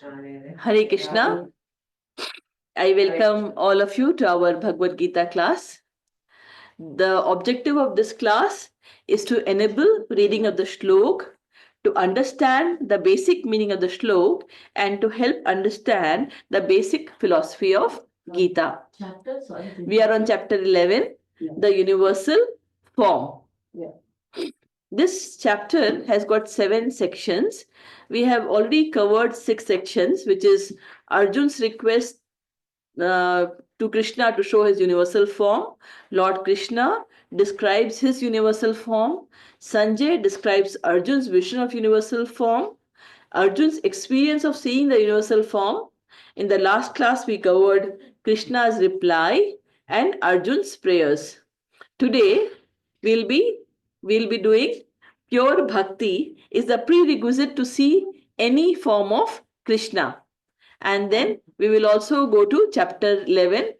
Hare Krishna. I welcome all of you to our Bhagavad Gita class. The objective of this class is to enable reading of the shlok, to understand the basic meaning of the shlok, and to help understand the basic philosophy of Gita. We are on chapter 11, the universal form. This chapter has got 7 sections. We have already covered 6 sections, which is Arjun's request to Krishna to show his universal form. Lord Krishna describes his universal form. Sanjay describes Arjun's vision of universal form. Arjun's experience of seeing the universal form. In the last class, we covered Krishna's reply and Arjun's prayers. Today, we'll be doing pure bhakti is the prerequisite to see any form of Krishna. And then we will also go to chapter 11,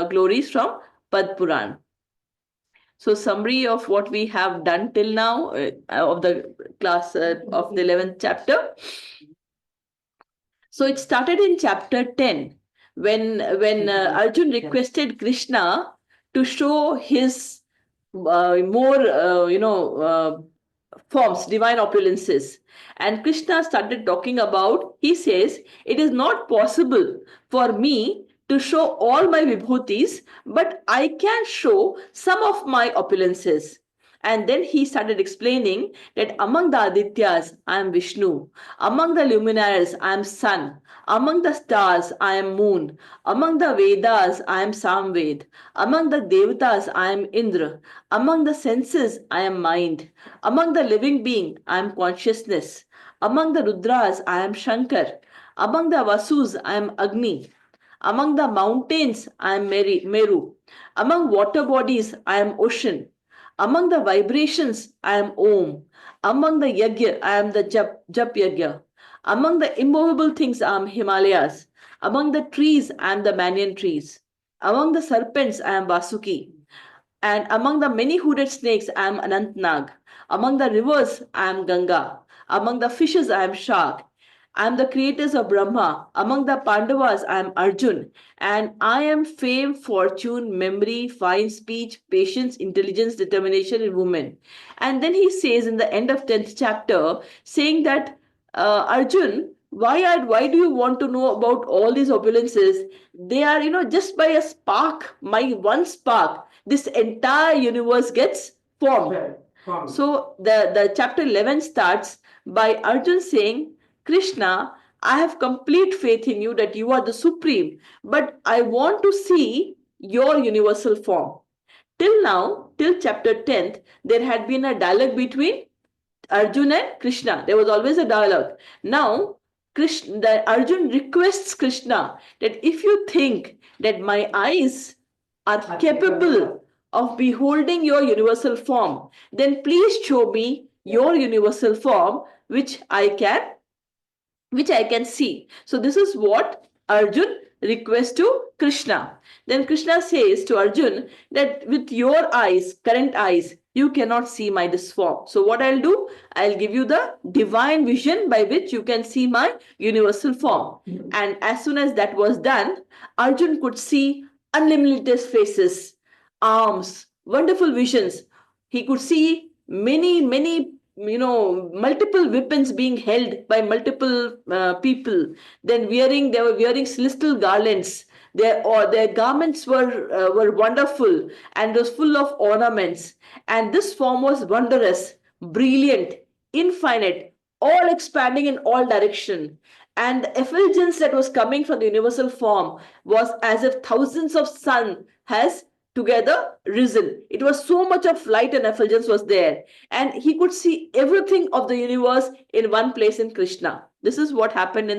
glories from Pad Puran. So summary of what we have done till now of the class of the 11th chapter. So it started in chapter 10 when Arjun requested Krishna to show his more forms, divine opulences. And Krishna started talking about, he says, it is not possible for me to show all my vibhutis, but I can show some of my opulences. And then he started explaining that among the Adityas, I am Vishnu. Among the luminaries, I am Sun. Among the stars, I am Moon. Among the Vedas, I am Samved. Among the Devatas, I am Indra. Among the senses, I am mind. Among the living being, I am consciousness. Among the Rudras, I am Shankar. Among the Vasus, I am Agni. Among the mountains, I am Meru. Among water bodies, I am ocean. Among the vibrations, I am Om. Among the Yajna, I am the Jap Yajna. Among the immovable things, I am Himalayas. Among the trees, I am the banyan trees. Among the serpents, I am Vasuki. And among the many hooded snakes, I am Anantnag. Among the rivers, I am Ganga. Among the fishes, I am Shark. I am the creators of Brahma. Among the Pandavas, I am Arjun. And I am fame, fortune, memory, fine speech, patience, intelligence, determination in women. And then he says in the end of 10th chapter, saying that Arjun, why do you want to know about all these opulences? They are, just by a spark, my one spark, this entire universe gets formed. So the chapter 11 starts by Arjun saying, Krishna, I have complete faith in you that you are the supreme, but I want to see your universal form. Till now, till chapter 10th, there had been a dialogue between Arjun and Krishna. There was always a dialogue. Now, Arjun requests Krishna that if you think that my eyes are capable of beholding your universal form, then please show me your universal form, which I can see. So this is what Arjun requests to Krishna. Then Krishna says to Arjun that with your eyes, current eyes, you cannot see my this form. So what I'll do, I'll give you the divine vision by which you can see my universal form. And as soon as that was done, Arjun could see unlimited faces, arms, wonderful visions. He could see many multiple weapons being held by multiple people. Then they were wearing celestial garlands. Their garments were wonderful and was full of ornaments. And this form was wondrous, brilliant, infinite, all expanding in all direction. And the effulgence that was coming from the universal form was as if thousands of sun has together risen. It was so much of light and effulgence was there. And he could see everything of the universe in one place in Krishna. This is what happened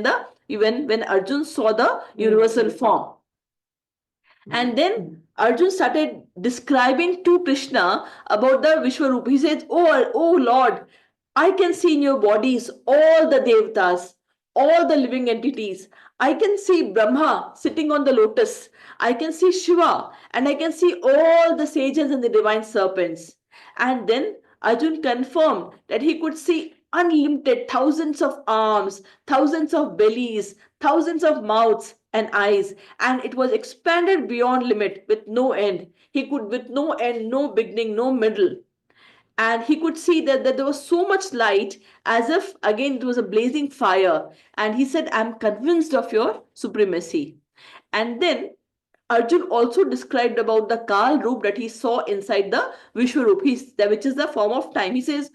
when Arjun saw the universal form. And then Arjun started describing to Krishna about the Vishwarupa. He says, oh Lord, I can see in your bodies all the Devatas, all the living entities. I can see Brahma sitting on the lotus. I can see Shiva, and I can see all the sages and the divine serpents. And then Arjun confirmed that he could see unlimited, thousands of arms, thousands of bellies, thousands of mouths and eyes, and it was expanded beyond limit with no end. He could, with no end, no beginning, no middle. And he could see that there was so much light, as if again it was a blazing fire. And he said, I'm convinced of your supremacy. And then Arjun also described about the Kal Roop that he saw inside the Vishwaroop, which is the form of time. He says,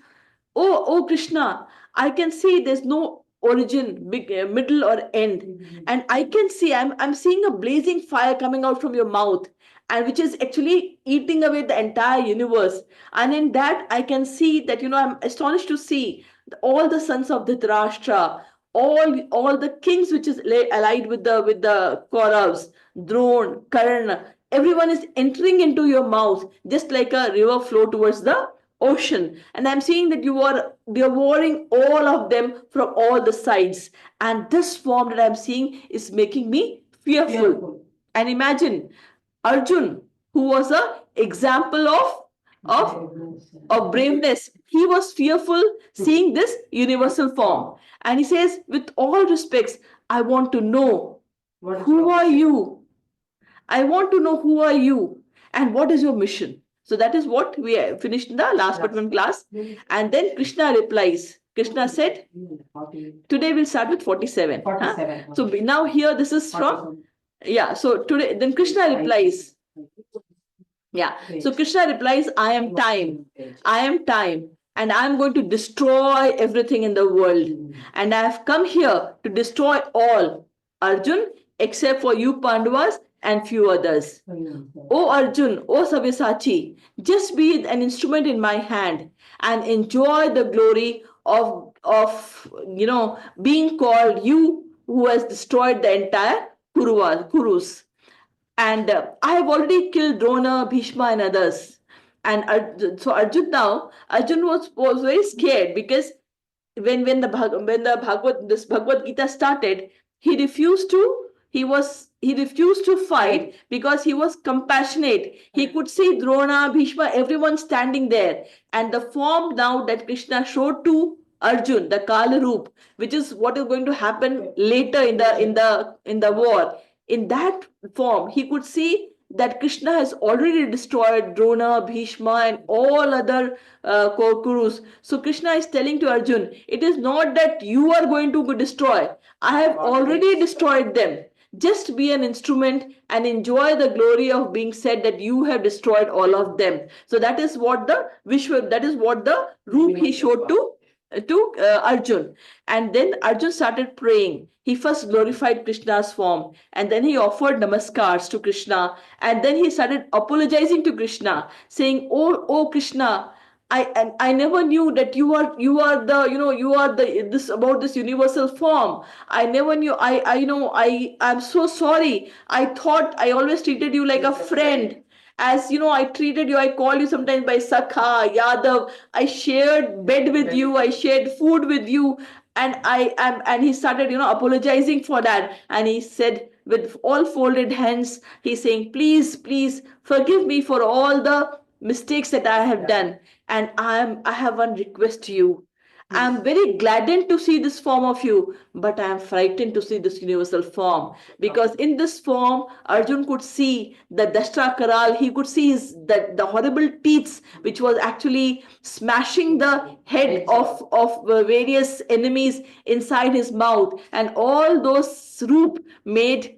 oh Krishna, I can see there's no origin, middle or end. And I can see, I'm seeing a blazing fire coming out from your mouth, and which is actually eating away the entire universe. And in that, I can see that, I'm astonished to see all the sons of Dhritarashtra, all the kings which is allied with the Kauravas, Drona, Karna, everyone is entering into your mouth just like a river flow towards the ocean. And I'm seeing that you are devouring all of them from all the sides. And this form that I'm seeing is making me fearful. And imagine Arjun, who was a example of of braveness. He was fearful seeing this universal form. And he says, with all respects, I want to know, who are you? I want to know, who are you and what is your mission? So that is what we finished in the last but one class. And then Krishna replies. Krishna said, today we'll start with 47. 47. Huh? So now here this is from, yeah, so today, then Krishna replies. Yeah, so Krishna replies, I am time. I am time. And I'm going to destroy everything in the world. And I have come here to destroy all, Arjun, except for you Pandavas and few others. Oh Arjun, oh Sabyasachi, just be an instrument in my hand and enjoy the glory of being called you who has destroyed the entire Kurus. And I have already killed Drona, Bhishma, and others. And so Arjun was very scared, because when the Bhagavad Gita started, he refused to fight because he was compassionate. He could see Drona, Bhishma, everyone standing there, and the form now that Krishna showed to Arjun, the Kala Roop, which is what is going to happen later in the war. In that form, he could see that Krishna has already destroyed Drona, Bhishma, and all other Kurus. So Krishna is telling to Arjun, it is not that you are going to destroy. I have already destroyed them. Just be an instrument and enjoy the glory of being said that you have destroyed all of them. So that is what the Roop he showed to Arjun. And then Arjun started praying. He first glorified Krishna's form, and then he offered namaskars to Krishna, and then he started apologizing to Krishna, saying, oh Krishna, I never knew that you are the this about this universal form. I never knew. I'm so sorry. I thought I always treated you like a friend. As I treated you, I call you sometimes by Sakha, Yadav. I shared bed with you, I shared food with you, and I am. And he started, apologizing for that. And he said, with all folded hands, he's saying, please forgive me for all the mistakes that I have done. And I have one request to you. I'm very gladdened to see this form of you, but I am frightened to see this universal form. Because in this form, Arjun could see the Dashtra Karal, he could see the horrible teeth, which was actually smashing the head of various enemies inside his mouth. And all those roop made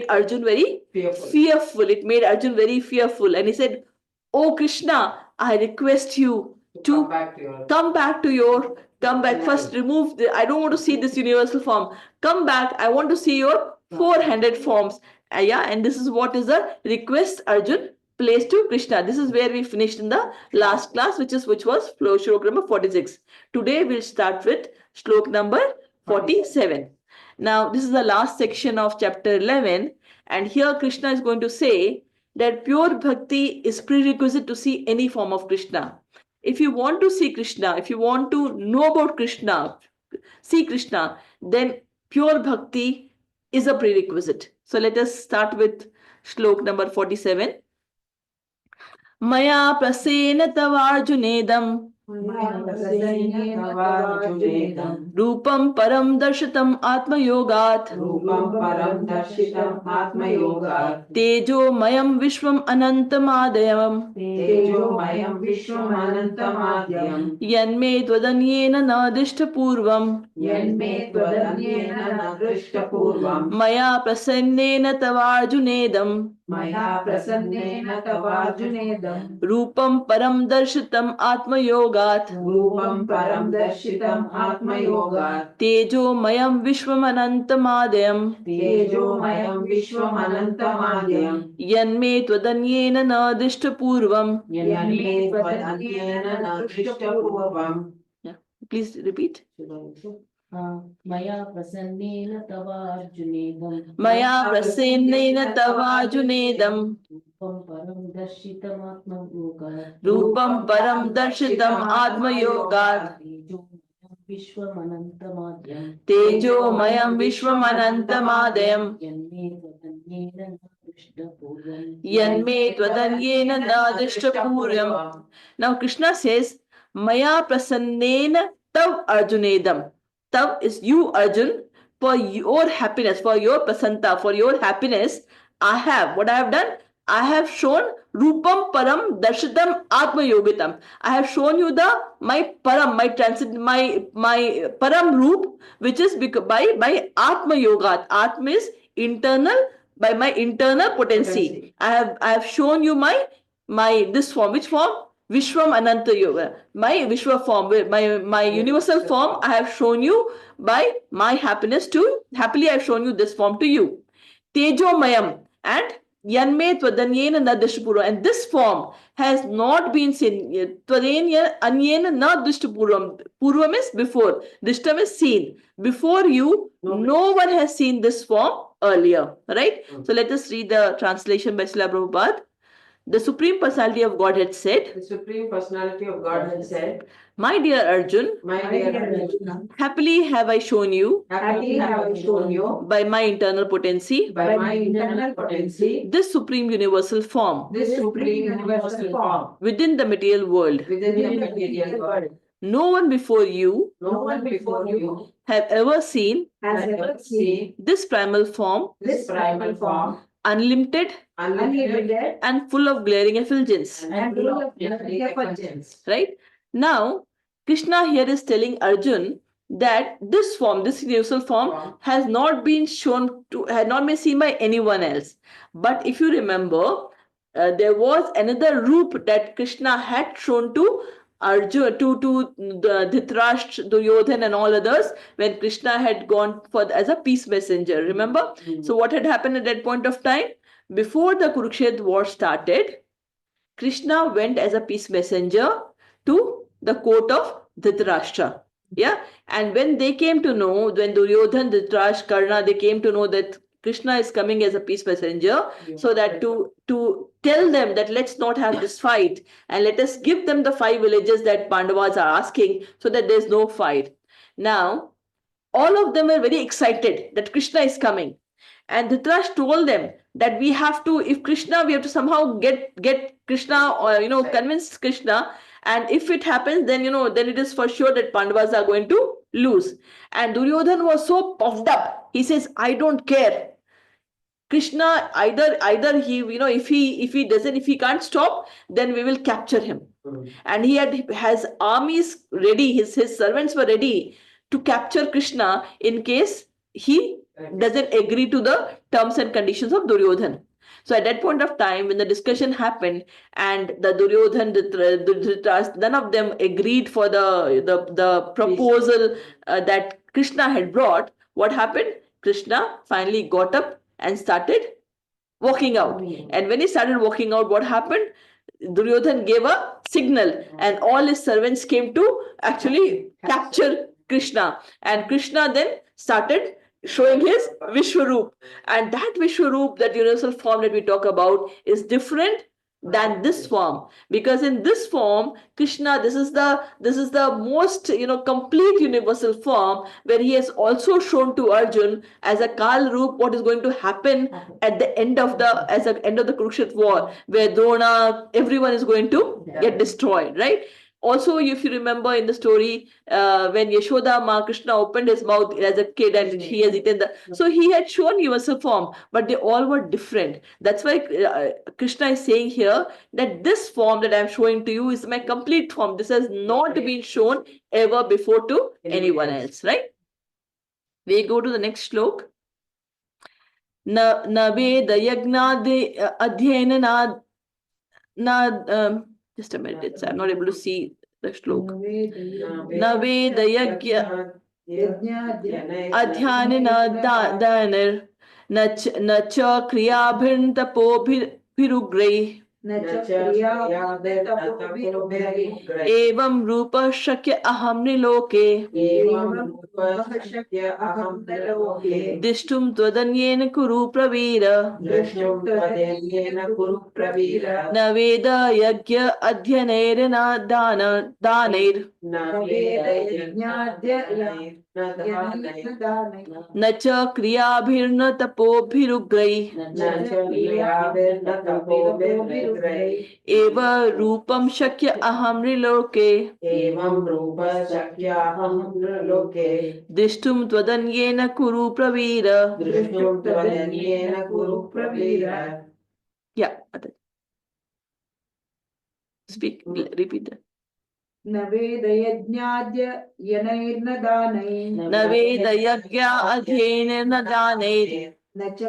Arjun very fearful. It made Arjun very fearful. And he said, oh Krishna, I request you to come back. First remove I don't want to see this universal form. Come back. I want to see your four-handed forms. And this is what is the request Arjun placed to Krishna. This is where we finished in the last class, which was flow shlok number 46. Today we'll start with shlok number 47. Now this is the last section of chapter 11, and here Krishna is going to say that pure bhakti is prerequisite to see any form of Krishna. If you want to see Krishna, if you want to know about Krishna, see Krishna, then pure bhakti is a prerequisite. So let us start with shlok number 47. Maya prasena tavarjunedam रूपं परं दर्शितम् आत्मयोगात् तेजोमयं विश्वम् अनन्तमादयम् यन्मे त्वदन्येन न दृष्टपूर्वम् मया प्रसन्नेन तवार्जुनेदम् रूपं परं दर्शितम् आत्मयोगात् तेजोमयं विश्वमनन्तमाद्यम् यन्मे त्वदन्येन न दृष्टपूर्वम् Please repeat. मया प्रसन्नेन तवार्जुनेदम् रूपं परं दर्शितम् आत्मयोगात् तेजोमयं विश्वमनन्तमाद्यम् यन्मे त्वदन्येन न दृष्टपूर्वम्. Now Krishna says, Maya prasannena tav arjunedam. Tav is you, Arjun, for your happiness, for your prasanta, for your happiness. What I have done, I have shown Rupam Param Darshitam Atma Yogitam. I have shown you my Param, my transit, my Param Roop, which is by Atma Yoga. Atma is internal, by my internal potency. I have shown you my this form. Which form? Vishwam Ananta Yoga. My Vishwa form, my universal form, I have shown you by my happiness to happily I have shown you this form to you. Tejo Mayam and Yanme Twadanyena Nadishpura. And this form has not been seen. Twadenya Anyena Nadishpuram. Purvam is before. Dishtam is seen. Before you, no one has seen this form earlier. Right? So let us read the translation by Srila Prabhupada. The Supreme Personality of Godhead said, My dear Arjun, happily have I shown you by my internal potency this Supreme Universal form within the material world. No one before you have ever seen this primal form, unlimited and full of glaring effulgence. Right? Now, Krishna here is telling Arjun that this form, this universal form, has not been seen by anyone else. But if you remember, there was another roop that Krishna had shown to Arjun, to the Dhritarashtra, Duryodhan and all others when Krishna had gone as a peace messenger. Remember? So what had happened at that point of time? Before the Kurukshetra war started, Krishna went as a peace messenger to the court of Dhritarashtra. Yeah, and when they came to know, when Duryodhan, Dhritarashtra, Karna, they came to know that Krishna is coming as a peace messenger, so that to tell them that let's not have this fight and let us give them the 5 villages that Pandavas are asking, so that there's no fight. Now, all of them were very excited that Krishna is coming. And Dhritarashtra told them that we have to somehow get Krishna, or convince Krishna, and if it happens, then then it is for sure that Pandavas are going to lose. And Duryodhan was so puffed up. He says, I don't care. Krishna, either he, if he can't stop, then we will capture him. And he has armies ready, his servants were ready to capture Krishna in case he doesn't agree to the terms and conditions of Duryodhan. So at that point of time, when the discussion happened and the Duryodhan, the none of them agreed for the proposal that Krishna had brought, what happened? Krishna finally got up and started walking out. And when he started walking out, what happened? Duryodhan gave a signal and all his servants came to actually capture Krishna. And Krishna then started showing his Vishwaroop. And that Vishwaroop, that universal form that we talk about, is different than this form, because in this form Krishna, this is the most complete universal form, where he has also shown to Arjun as a Kal Roop what is going to happen at the end of the Kurukshetra war, where Drona, everyone is going to get destroyed, right? Also, if you remember in the story, when Yashoda Ma Krishna opened his mouth as a kid and he has eaten so he had shown he was a form, but they all were different. That's why Krishna is saying here that this form that I'm showing to you is my complete form. This has not been shown ever before to anyone else, right? We go to the next slok. न वेद यज्ञादि अध्ययन just a minute, I'm not able to see the shlok. न वेद यज्ञ अध्ययन दानर न च क्रियाभिर्न तपोभिरुग्रैः एवं रूप शक्य अहम नृलोके दिष्टुम त्वदन्येन कुरु प्रवीर न वेद यज्ञ अध्ययनैर्न दानैर् न च क्रियाभिर्न तपोभिरुग्रैः एव रूपम शक्य अहम नृलोके दिष्टुम त्वदन्येन कुरु Pravir Yeah, speak, repeat that. न वेद यज्ञाद्य यनैर्न दानैः न वेद यज्ञ अध्ययनेन दानैः न च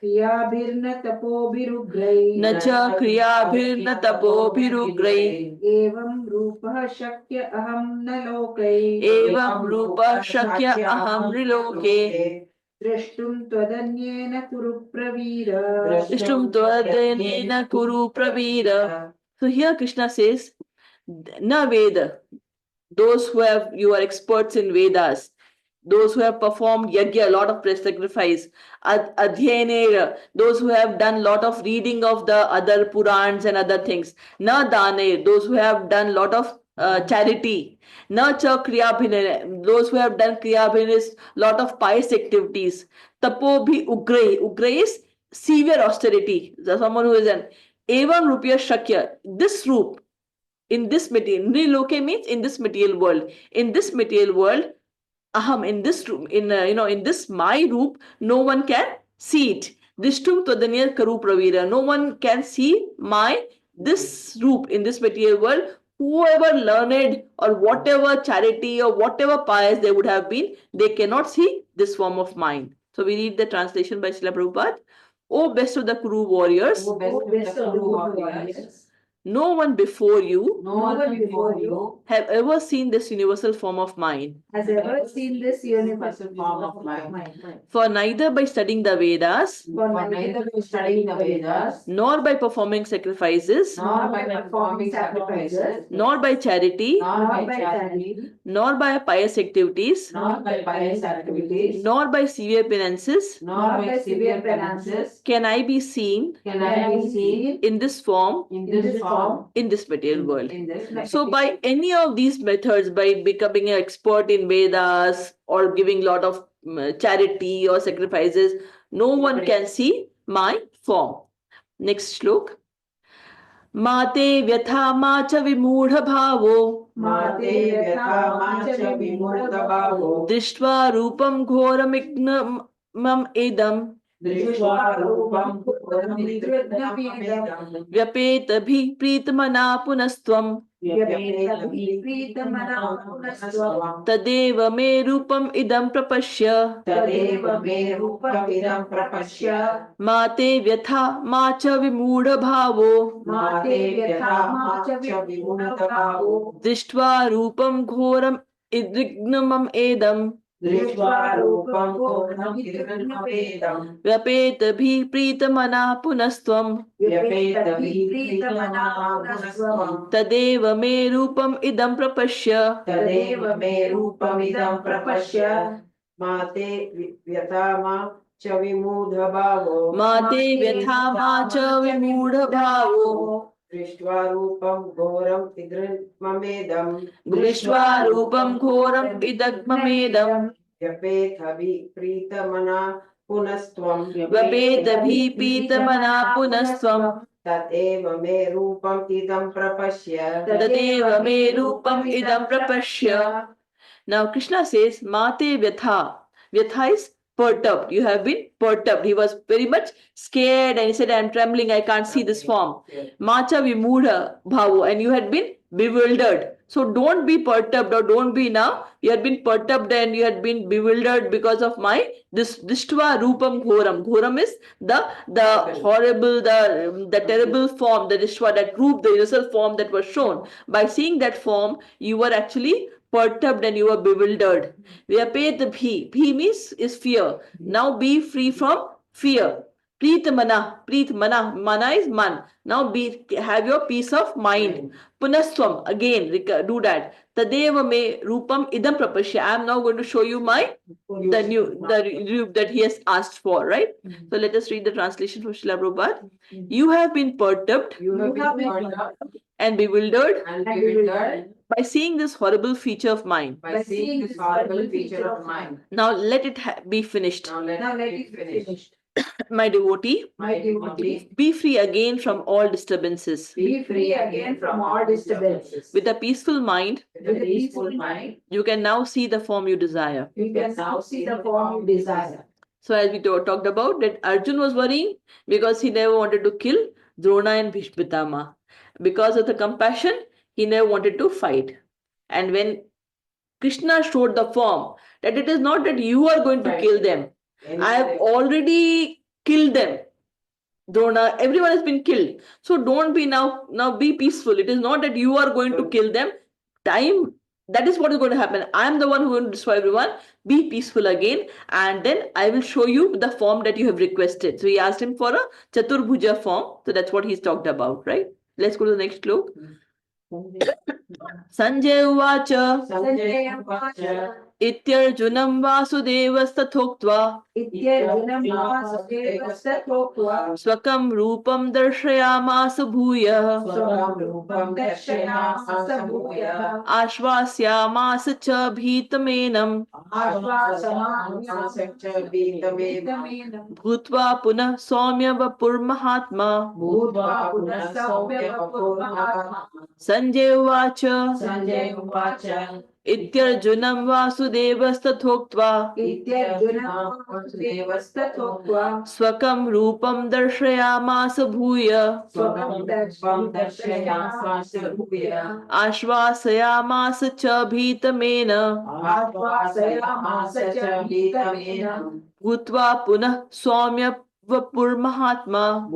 क्रियाभिर्न तपोभिरुग्रैः न च क्रियाभिर्न तपोभिरुग्रैः एवं रूपः शक्य अहं न लोकैः एवं रूपः शक्य अहं नृलोके द्रष्टुं त्वदन्येन कुरु प्रवीर द्रष्टुं त्वदन्येन कुरु Pravir. So here Krishna says, na Veda, those who have, you are experts in Vedas, those who have performed yajna, a lot of sacrifice, adhyanera, those who have done lot of reading of the other Purans and other things, na dane, those who have done lot of charity, na cha kriyabhine, those who have done kriyabhine, lot of pious activities, tapo bhi ugre is severe austerity, someone who is an evam rupya shakya, this roop, in this material, niloke means in this material world. In this material world, aham, in this room, in in this my roop, no one can see it. Dishtum twadanya karu pravira. No one can see my this roop in this material world. Whoever learned or whatever charity or whatever pious they would have been, they cannot see this form of mine. So we read the translation by Srila Prabhupada. O best of the Kuru warriors, no one before you have ever seen this universal form of mine. has ever seen this universal form of mind. For neither by studying the Vedas, For neither by studying the Vedas, nor by performing sacrifices, nor by performing sacrifices, nor by charity, nor by charity, nor by pious activities, nor by pious activities, nor by severe penances, nor by severe penances, can I be seen can I be seen in this form, in this form, in this material world. in this material So by any of these methods, by becoming an expert in Vedas or giving lot of charity or sacrifices, no one can see my form. Next slok. Mate vyatha macha vimudha bhavo Mate vyatha macha vimudha bhavo drishtva rupam ghoram ignamam edam Drishva rupam puranidridnamidam vyapeta bhi pritamana punastvam Vyapetavipritamana punasvam tadeva me rupam idam prapashya Tadeva me rupavidam prapashya Mate vyatha macha vimudha bhavo Mate vyatha macha vimudha bhavo drishtva rupam ghoram idrignamam edam Drishva rupam puranidridnamidam vyapeta bhi pritamana punastvam Vyapetavipritamana punasvam tadeva me rupam idam prapashya Tadeva me rupamidam prapashya Mate vyatama chavimudha bhavo Mate vyatha macha vimudha bhavo Drishtva rupam ghoram idrimamedam drishtva rupam ghoram idagmamedam Vyapethavi pritamana पुनस्त्वं Vapedabhipītamana punastvam तदेव मे रूपम् इदं प्रपश्य Tadeva me rupam idam prapashya. Now Krishna says, Mate Vyatha. Vyatha is perturbed. You have been perturbed. He was very much scared and he said, I am trembling, I can't see this form. Macha Vimudha Bhavo, and you had been bewildered. So don't be perturbed, or don't be now. You had been perturbed and you had been bewildered because of my this Dishtva Rupam Ghoram. Ghoram is the horrible, the terrible form, the Dishtva, that roop, the universal form that was shown. By seeing that form, you were actually perturbed and you were bewildered. Vyapet bhi. Bhi means is fear. Now be free from fear. Preet mana. Mana is man. Now have your peace of mind. Punaswam. Again, do that. Tadeva me rupam idam prapashya. I am now going to show you the roop that he has asked for, right? So let us read the translation from Srila Prabhupada. You have been perturbed and bewildered by seeing this horrible feature of mine. Now let it be finished. My devotee, be free again from all disturbances. Be free again from all disturbances. With a peaceful mind, you can now see the form you desire. You can now see the form you desire. So as we talked about, that Arjun was worrying because he never wanted to kill Drona and Bhishma. Because of the compassion, he never wanted to fight. And when Krishna showed the form, that it is not that you are going to kill them. I have already killed them. Drona, everyone has been killed. So don't be now be peaceful. It is not that you are going to kill them. That is what is going to happen. I am the one who is going to destroy everyone. Be peaceful again, and then I will show you the form that you have requested. So he asked him for a Chaturbhuja form. So that's what he's talked about, right? Let's go to the next sloka. Sanjay Uvacha Ityarjunam Vasudevasthathoktvā Swakam Rupam Darshayamasa Bhuyah Ashvasyamasa Cha Bhitamenam Bhutva Punah Saumya Vapur Mahatma Sanjay Uvacha Ityarjunam Vasudevasthathoktvā Swakam Rupam Darshayamasa Bhuyah Ashvasayamasa Cha Bhitamena Bhutva Punah Saumya Vapur Mahatma.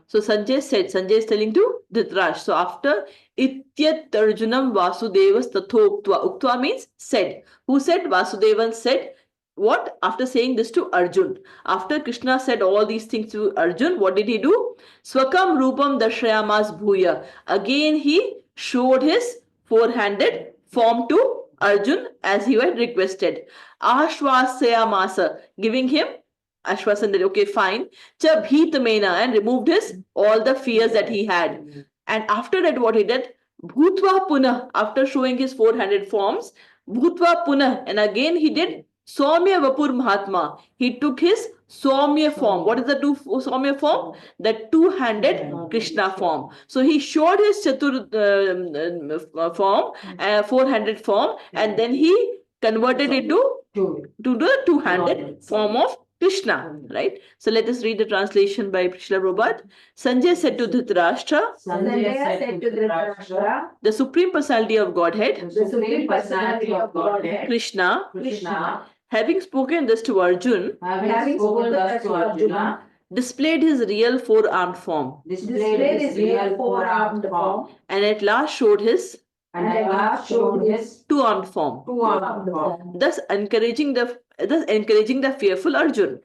So Sanjay is telling to Dhritarashtra. So after Ityat Arjunam Vasudevas Tathoktva. Uktva means said. Who said? Vasudevan said. What? After saying this to Arjun. After Krishna said all these things to Arjun, what did he do? Swakam Rupam Darshayamas Bhuya. Again he showed his four-handed form to Arjun as he had requested. Ashvasayamasa, giving him Ashwasan that okay, fine. Cha Bhitamena, and removed all the fears that he had. And after that, what he did? Bhutva Punah, after showing his four-handed forms, Bhutva Punah, and again he did Saumya Vapur Mahatma. He took his Saumya form. What is the Saumya form? The two-handed Krishna form. So he showed his Chatur form, four-handed form, and then he converted it to the two-handed form of Krishna, right? So let us read the translation by Srila Prabhupada. Sanjay said to Dhritarashtra, the Supreme Personality of Godhead, Krishna, having spoken this to Arjun, displayed his real four-armed form, and at last showed his two-armed form, thus encouraging the fearful Arjun.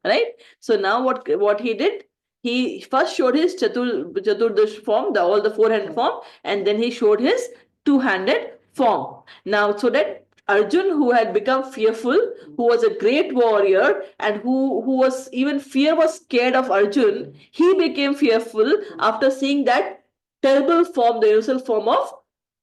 Right? So now what he did? He first showed his Chaturdash form, all the four-handed form, and then he showed his two-handed form. Now, so that Arjun, who had become fearful, who was a great warrior, and who was even fear was scared of Arjun, he became fearful after seeing that terrible form, the universal form of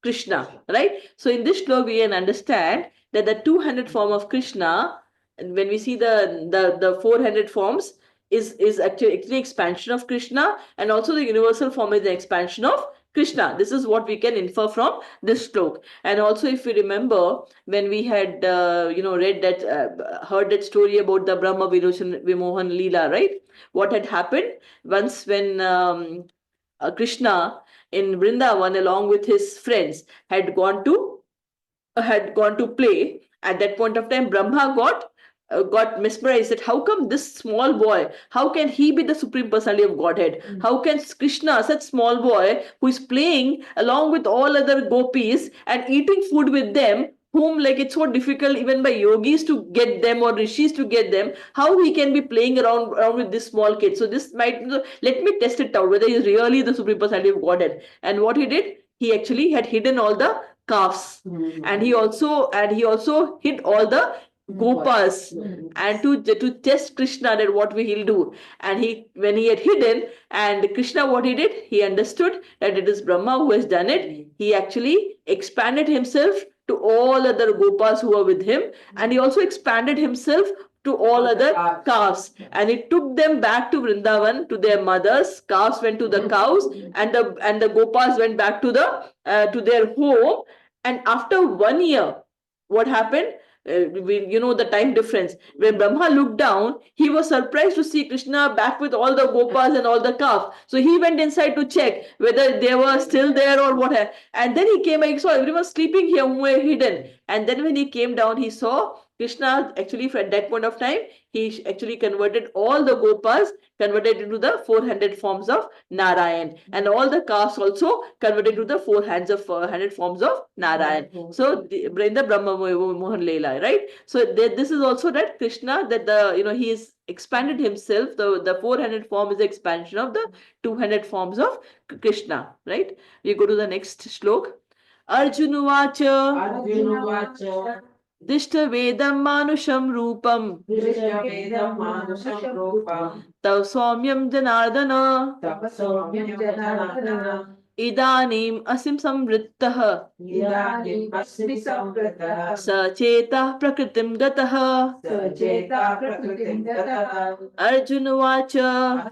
Krishna, right? So in this shlok we can understand that the 200 form of Krishna, and when we see the 400 forms, is actually expansion of Krishna, and also the universal form is the expansion of Krishna. This is what we can infer from this shlok. And also, if we remember, when we had read that, heard that story about the Brahma Vimohan Leela, right? What had happened once when Krishna in Vrindavan, along with his friends, had gone to play. At that point of time, Brahma got mesmerized. Said, "How come this small boy? How can he be the supreme personality of Godhead? How can Krishna, such small boy, who is playing along with all other gopis and eating food with them?" Whom, like, it's so difficult even by yogis to get them or rishis to get them, how he can be playing around with this small kid? So this might, let me test it out whether he is really the supreme personality of Godhead. And what he did, he actually had hidden all the calves, and he also hid all the gopas, and to test Krishna that what he'll do. And he, when he had hidden, and Krishna, what he did, he understood that it is Brahma who has done it. He actually expanded himself to all other gopas who were with him, and he also expanded himself to all other calves, and he took them back to Vrindavan to their mothers. Calves went to the cows, and the gopas went back to their home. And after 1 year, what happened? The time difference. When Brahma looked down, he was surprised to see Krishna back with all the gopas and all the calves. So he went inside to check whether they were still there or what. And then he came back, he saw everyone sleeping here who were hidden. And then when he came down, he saw Krishna actually, at that point of time, he actually converted all the gopas, converted into the 400 forms of Narayan, and all the castes also converted to the 400 forms of Narayan. So in the Brahma Mohan Leela, right? So this is also that Krishna, that he has expanded himself. The 400 form is the expansion of the 200 forms of Krishna, right? We go to the next shlok. Arjunuvacha Arjunuvacha Dishtavedam Manusham Rupam Drishavedam Manusam Rupam Tav Somyam Janardana Tapasomyam Janardana Idanim Asim Samvrittah Idanim Asmi Samvrataha Sachetah Prakritim Gatah. Sajeta Prakritim Gataha. Arjunuvacha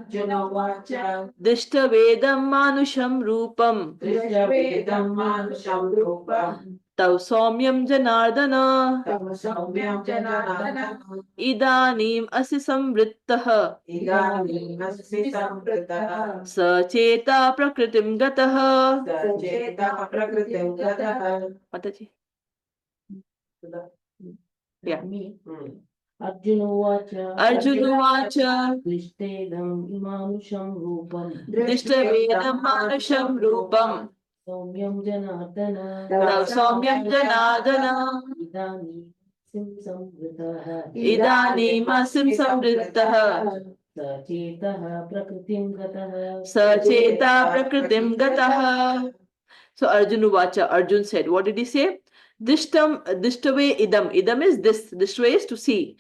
Arjunuvacha Dishtavedam Manusham Rupam Drishavedam Manusam Rupam Tav Somyam Janardana Tapasomyam Janardana Idanim Asi Samvrittah Idanim Asmi Samvrataha Sachetah Prakritim Gatah. Sajeta Prakritim Gataha. Mataji. Yeah. Me. Hmm. Arjunuvacha Arjunuvacha Drishtedam Imanusham Rupam Dishtavedam Manusham Rupam Somyam Janardana Tav Somyam Janardana Idani Sim Samvritaha Idanim Asim Samvrittah Sachetah Prakritim Gataha Sachetah Prakritim Gatah. So Arjunuvacha, Arjun said, what did he say? Dishtave idam. Idam is this. Dishtave is to see.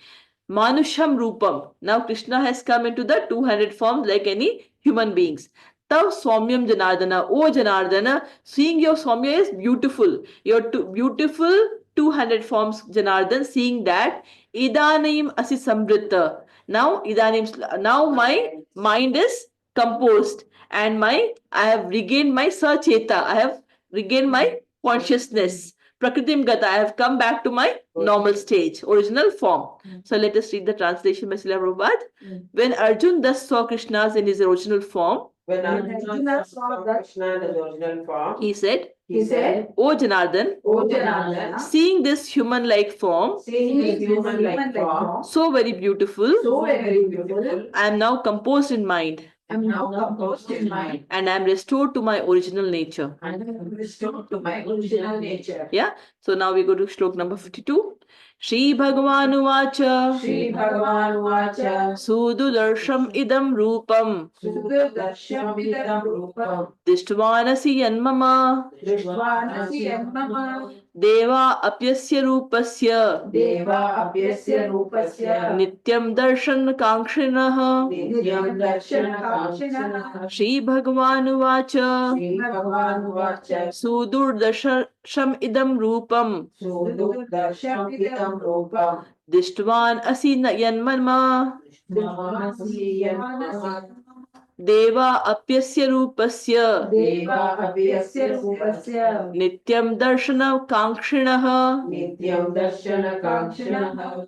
Manusham Rupam. Now Krishna has come into the 200 forms like any human beings. Tav Somyam Janardana. Oh Janardana, seeing your Somya is beautiful. Your beautiful 200 forms, Janardan, seeing that. Idanim Asi Samvrita. Now my mind is composed, and I have regained my Sacheta. I have regained my consciousness. Prakritim Gata, I have come back to my normal stage, original form. So let us read the translation by Srila Prabhupada. When Arjun thus saw Krishna in his original form, When Arjuna saw Krishna in his original form, he said, O O Janardan, Janardana, seeing this human-like form, seeing his human-like form, so very beautiful, so very beautiful, I am now composed in mind, I am now composed in mind and I am restored to my original nature. and am restored to my original nature. Yeah. So now we go to shlok number 52. Shri Bhagavanu Vacha Shri Bhagavan Vacha Sududarsham idam rupam Sudarshamidam Rupam Dishtvanasi yanmama Drishvanasi Yamama Deva apyasya rupasya Deva apyasya rupasya nityam darshan kankshinaha. nityam darshana kakshinah. Shri Bhagavan uvacha Shri Bhagavan vacha sudurdasham idam rupam sudarsham idam rupam dishtvan asi yanmanma. dhamasi Deva apyasya rupasya Deva apyasya rupasya nityam darshana kankshinaha. nityam darshana kakshinah.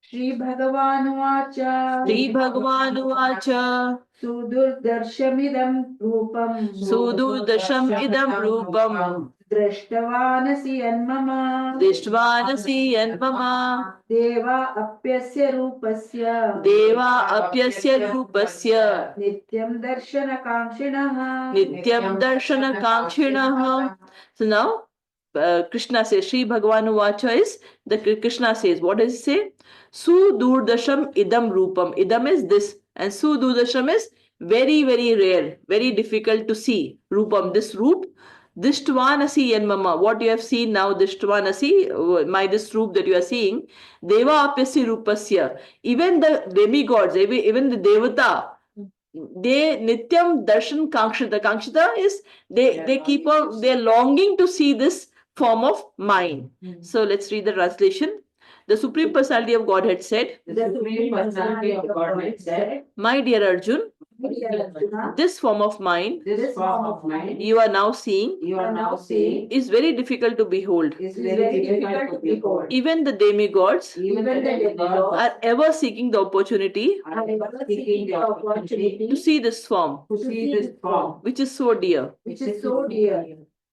Shri Bhagavanuvacha Shri Bhagavan uvacha Sudurdarshamidam Rupam sudurdasham idam rupam Drashtavanasi Yanmama dishtvanasi yanmama. Deva Apyasya Rupasya Deva apyasya rupasya Nityam Darshana Kankshinaha nityam darshana kankshinaha. So now Krishna says, Shri Bhagavan Vacha is the Krishna says, what does he say? Sudurdasham idam rupam. Idam is this, and Sudurdasham is very, very rare, very difficult to see. Rupam, this roop. Dishtvanasi yanmama. What you have seen now, Dishtvanasi, this roop that you are seeing. Deva apyasi rupasya. Even the demigods, even the Devata, they nityam darshan kankshita. Kankshita is they keep on, they're longing to see this form of mine. So let's read the translation. The Supreme Personality of Godhead said, The Supreme Personality of Godhead said, my dear Arjun, this form of mine this form of mind you are now seeing you are now seeing is very difficult to behold. is very difficult to behold. Even the demigods Even the demigods are ever seeking the opportunity are ever seeking the opportunity to see this form, to see this form, which is so dear. which is so dear.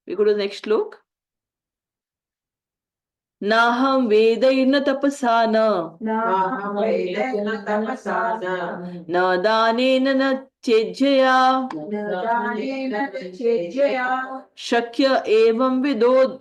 We go to the next slok. Naham vedaina tapasana Naham vedena tapasana na danena na chejjaya Nadanena Chejaya shakya evam vido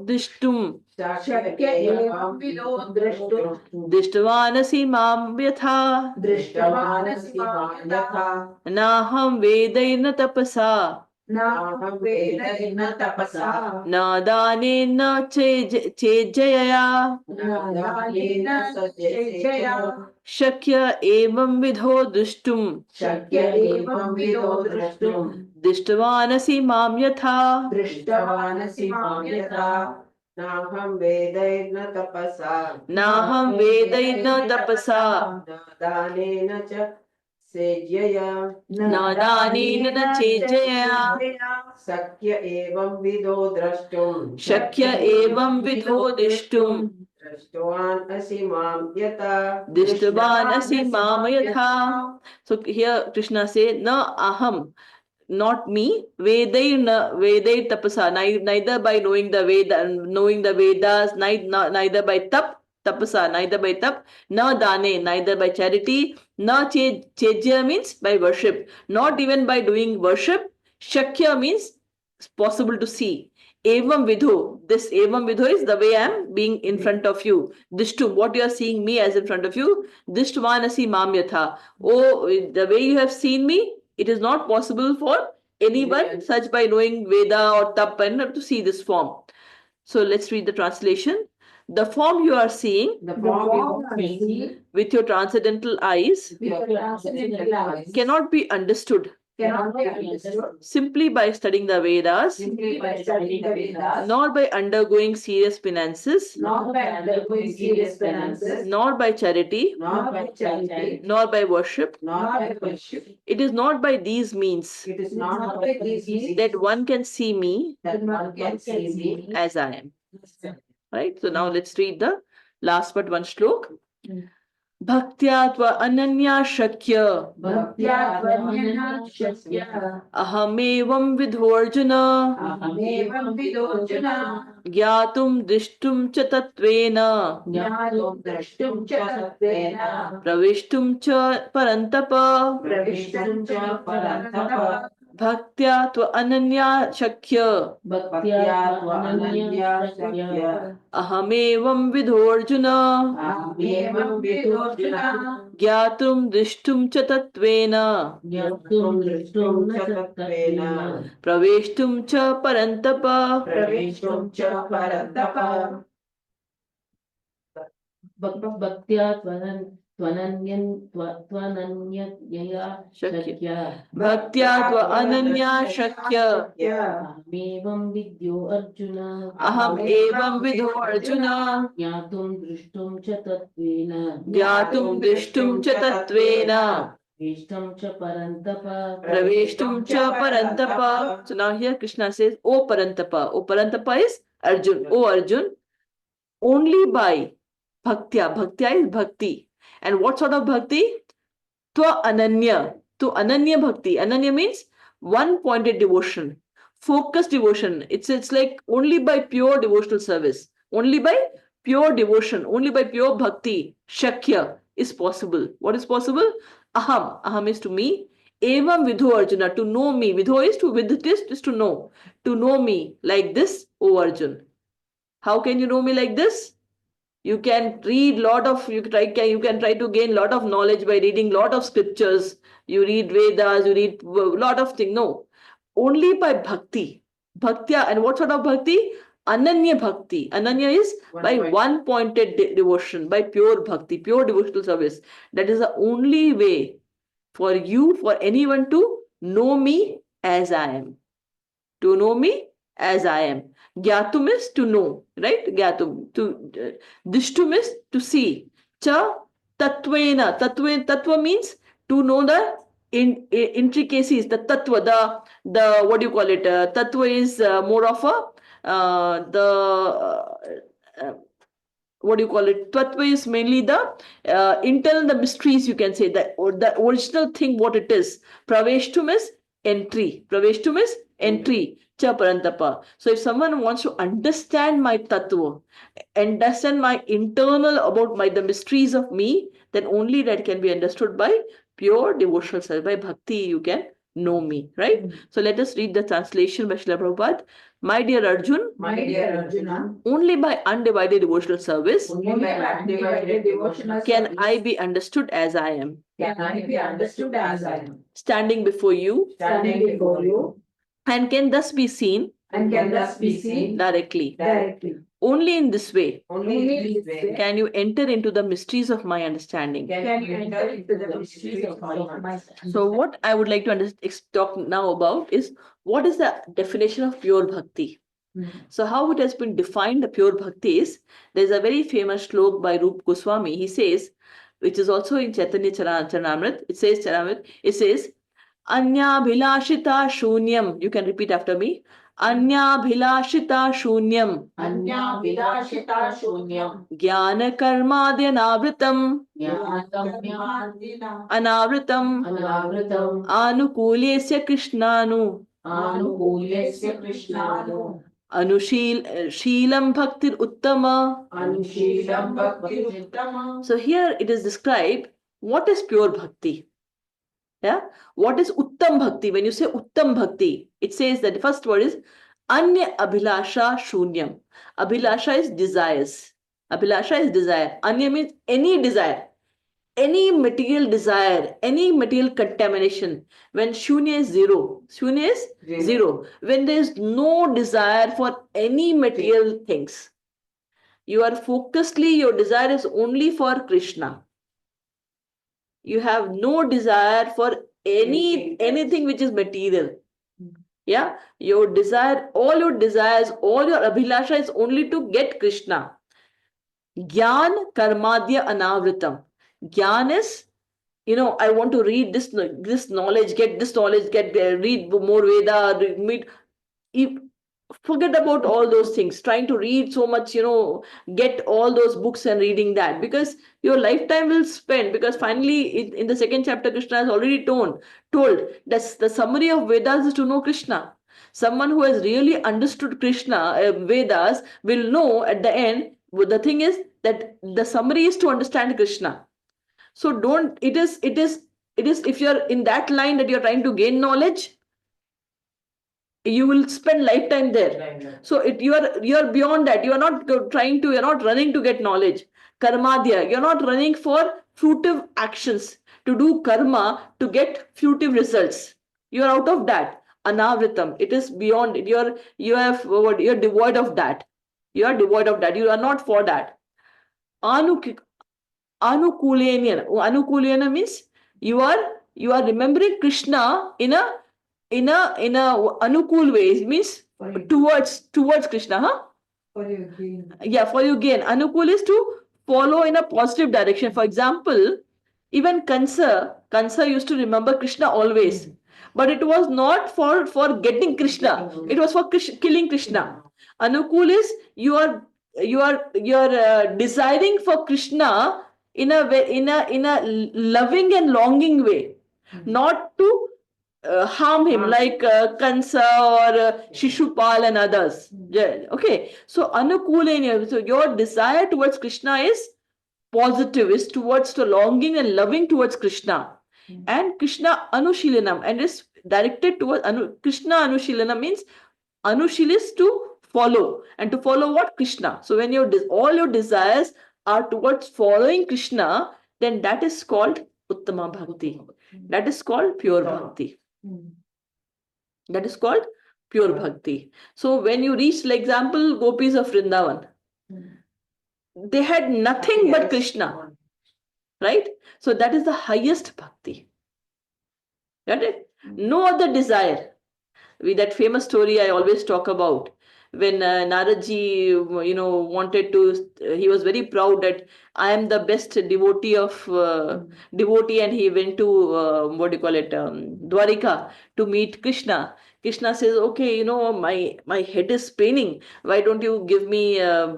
dishtum Shakya evam vido drashtum dishtvanasi mam yatha. Drishtavanasi manyatha Naham vedaina tapasa Naham Vedena Tapasa na danena chejjaya Nadanena Chejaya shakya evam vidho dishtum Shakya evam vido drashtum dishtvanasi mam yatha. Drishtavanasi manyatha Naham vedena tapasa Naham vedaina tapasa Nadanena cha sejyaya nadanena na chejjaya Sakya evam vido drashtum shakya evam vidho dishtum Drashtavan asi mam yata dishtvanasi mam yatha. So here Krishna say, na aham, not me, vedai tapasa, neither by knowing the Vedas, neither by tapasa, neither by tap, na dane, neither by charity, na chejya means by worship, not even by doing worship. Shakya means possible to see. Evam vidho, this evam vidho is the way I am being in front of you. Dishtu, what you are seeing me as in front of you. Dishtvanasi mam yatha. Oh, the way you have seen me, it is not possible for anyone such by knowing Veda or Tap and to see this form. So let's read the translation. The form you are seeing the form you see with your transcendental eyes with your transcendental eyes cannot be understood cannot be understood simply by studying the Vedas, simply by studying the Vedas, nor by undergoing serious penances, not by undergoing serious penances, nor by charity, not by charity, nor by worship. not by worship. It is not by these means It is not by these means that one can see me that one can see me as I am. Right? So now let's read the last but one shlok. Bhaktya tva ananya shakya Bhaktya Tvanyana Shakya ahamevam vidhorjuna Ahamevam Vidojana gyatum drishtum cha tatvena Jnatum Drashtum Cha Tatvena pravishtum cha parantapa. Pravishtum Cha Parantapa Bhaktya tva ananya shakya. Bhaktya Tvananya Shakya. Ahamevam vidhorjuna. Ahamevam vidorjuna. Gyatum drishtum cha tatvena. Yatum Drishtum Nachatattvena. Praveshtum cha parantapa. Praveshtum cha parantapa. Bhaktya Tvananyaya Shakya. Bhaktya tva ananya shakya. Ahamevam Vidyo Arjuna. Aham evam vidho arjuna. Yatum Drishtum cha Tattvena. Gyatum drishtum cha tatvena. Vishtam cha Parantapa. Praveshtum cha parantapa. So now here Krishna says, O Parantapa. O Parantapa is Arjun. O Arjun, only by Bhaktya. Bhaktya is bhakti. And what sort of bhakti? Tva Ananya. To Ananya Bhakti. Ananya means one pointed devotion, focused devotion. It's like only by pure devotional service, only by pure devotion, only by pure bhakti. Shakya is possible. What is possible? Aham. Aham is to me. Evam vidho Arjuna. To know me. Vidho is to with this is to know. To know me like this, O Arjun. How can you know me like this? You can read lot of you can try to gain lot of knowledge by reading lot of scriptures. You read Vedas, you read lot of things. No, only by bhakti. Bhaktya, and what sort of bhakti? Ananya bhakti. Ananya is by one pointed devotion, by pure bhakti, pure devotional service. That is the only way for you, for anyone to know me as I am. To know me as I am. Gyatum is to know, right? Gyatum. Dishtum is to see. Cha tatvena. Tatva means to know the intricacies, the tattva, the what do you call it? Tattva is more of a what do you call it? Tattva is mainly the internal, the mysteries, you can say, the original thing, what it is. Praveshtum is entry. Praveshtum is entry. Cha parantapa. So if someone wants to understand my tattva, understand my internal about the mysteries of me, then only that can be understood by pure devotional service. By bhakti, you can know me, right? So let us read the translation by Srila Prabhupada. My dear Arjun, My dear Arjuna, only by undivided devotional service only by undivided devotional can service I be understood as I am, can I be understood as I am, standing before you, standing before you, and can thus be seen and can thus be seen directly. directly. Only in this way Only in this way can you enter into the mysteries of my understanding. can you enter into the mysteries of my understanding. So what I would like to talk now about is what is the definition of pure bhakti. So how it has been defined, the pure bhakti is, there is a very famous slok by Rup Goswami. He says, which is also in Chaitanya Charanamrit, it says, Anya bhilashita shunyam. You can repeat after me. Anya bhilashita shunyam. Anya vidashita shunyam. Jnana karmadyanavritam. Jnana Anavritam. Anavritam. Anukulyasya krishnanu. Anukulyasya krishnanu. Sheelam bhaktir uttama. Anushilam bhakti uttama. So here it is described what is pure bhakti. Yeah, what is uttam bhakti? When you say uttam bhakti, it says that the first word is anya abhilasha shunyam. Abhilasha is desires. Abhilasha is desire. Anya means any desire, any material desire, any material contamination. When shunya is zero, shunya is zero. When there is no desire for any material things, you are focusedly, your desire is only for Krishna. You have no desire for anything which is material. Yeah, your desire, all your desires, all your abhilasha is only to get Krishna. Gyan karmadya anavritam. Gyan is, I want to read this knowledge, get this knowledge, read more Veda, forget about all those things, trying to read so much, get all those books and reading that, because your lifetime will spend, because finally in the second chapter Krishna has already told that the summary of Vedas is to know Krishna. Someone who has really understood Krishna, Vedas, will know at the end. The thing is that the summary is to understand Krishna. So it is if you're in that line that you're trying to gain knowledge, you will spend lifetime there. So you're beyond that. You are not you're not running to get knowledge. Karmadhya, you're not running for fruitive actions to do karma to get fruitive results. You're out of that. Anavritam, it is beyond it. You're devoid of that. You are devoid of that. You are not for that. Anu Anukulena means you are remembering Krishna in a anukul way. It means towards Krishna, huh? For your gain. Yeah, for you gain. Anukul is to follow in a positive direction. For example, even Kansa used to remember Krishna always, but it was not for getting Krishna. It was for killing Krishna. Anukul is you are desiring for Krishna in a way, in a loving and longing way, not to harm him like Kansa or Shishupal and others. Yeah, okay, so Anukulenya, so your desire towards Krishna is positive, is towards the longing and loving towards Krishna. And Krishna Anushilanam, and is directed towards Krishna Anushilanam means Anushil is to follow, and to follow what? Krishna. So when all your desires are towards following Krishna, then that is called Uttama Bhakti. That is called pure Bhakti. That is called pure Bhakti. So when you reach, like example, gopis of Vrindavan, they had nothing but Krishna, right? So that is the highest Bhakti. Got it? No other desire. With that famous story I always talk about, when Naradji, wanted to, he was very proud that I am the best devotee of devotee, and he went to what do you call it, Dwarika, to meet Krishna. Krishna says, okay, my head is paining. Why don't you give me your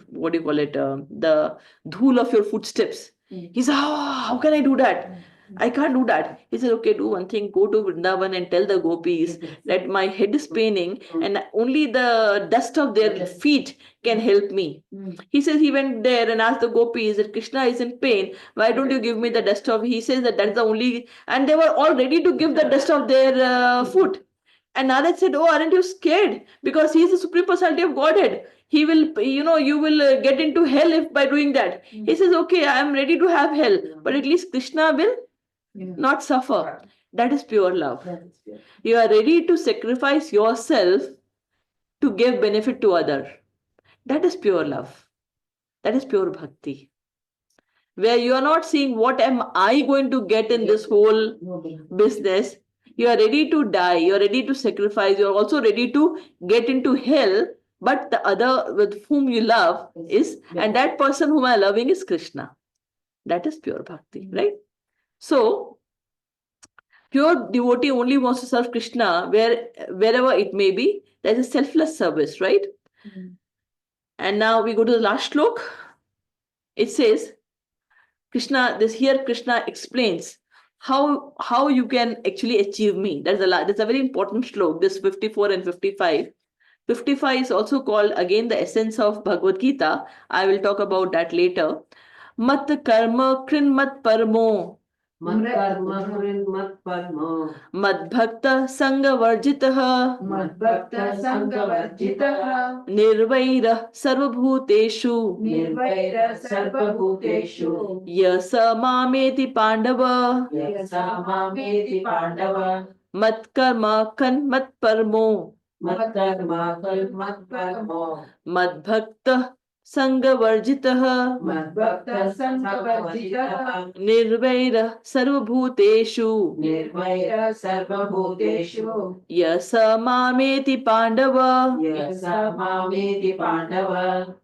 what do you call it, the dhool of your footsteps? He said, how can I do that? I can't do that. He said, okay, do one thing, go to Vrindavan and tell the gopis that my head is paining and only the dust of their feet can help me. He says he went there and asked the gopis that Krishna is in pain. Why don't you give me the dust of, he says that that's the only, and they were all ready to give the dust of their foot. And Narad said, oh, aren't you scared? Because he is the supreme personality of Godhead. He will, you will get into hell if by doing that. He says, okay, I am ready to have hell, but at least Krishna will not suffer. That is pure love. You are ready to sacrifice yourself to give benefit to other. That is pure love. That is pure bhakti. Where you are not seeing what am I going to get in this whole business. You are ready to die. You are ready to sacrifice. You are also ready to get into hell. But the other with whom you love is, and that person whom I am loving is Krishna. That is pure bhakti, right? So, pure devotee only wants to serve Krishna wherever it may be. There is a selfless service, right? And now we go to the last slok. It says, Krishna explains how you can actually achieve me. That's a very important slok, this 54 and 55. 55 is also called again the essence of Bhagavad Gita. I will talk about that later. Mat karma krin mat parmo. Madbhakta sanga varjitah. Madbhakta Sanghavarjitah. Nirvairah sarvabhuteshu. Nirvaira Sarvabhuteshu. Yasa mameti pandava. Yasamameti Pandava. Matkarma kan mat parmo. Matkarma Matparamo. Madbhakta sanga varjitah. Madbhakta Sanghavarjitah. Nirvairah sarvabhuteshu. Nirvaira Sarvabhuteshu. Yasa mameti pandava. Yasamameti Pandava.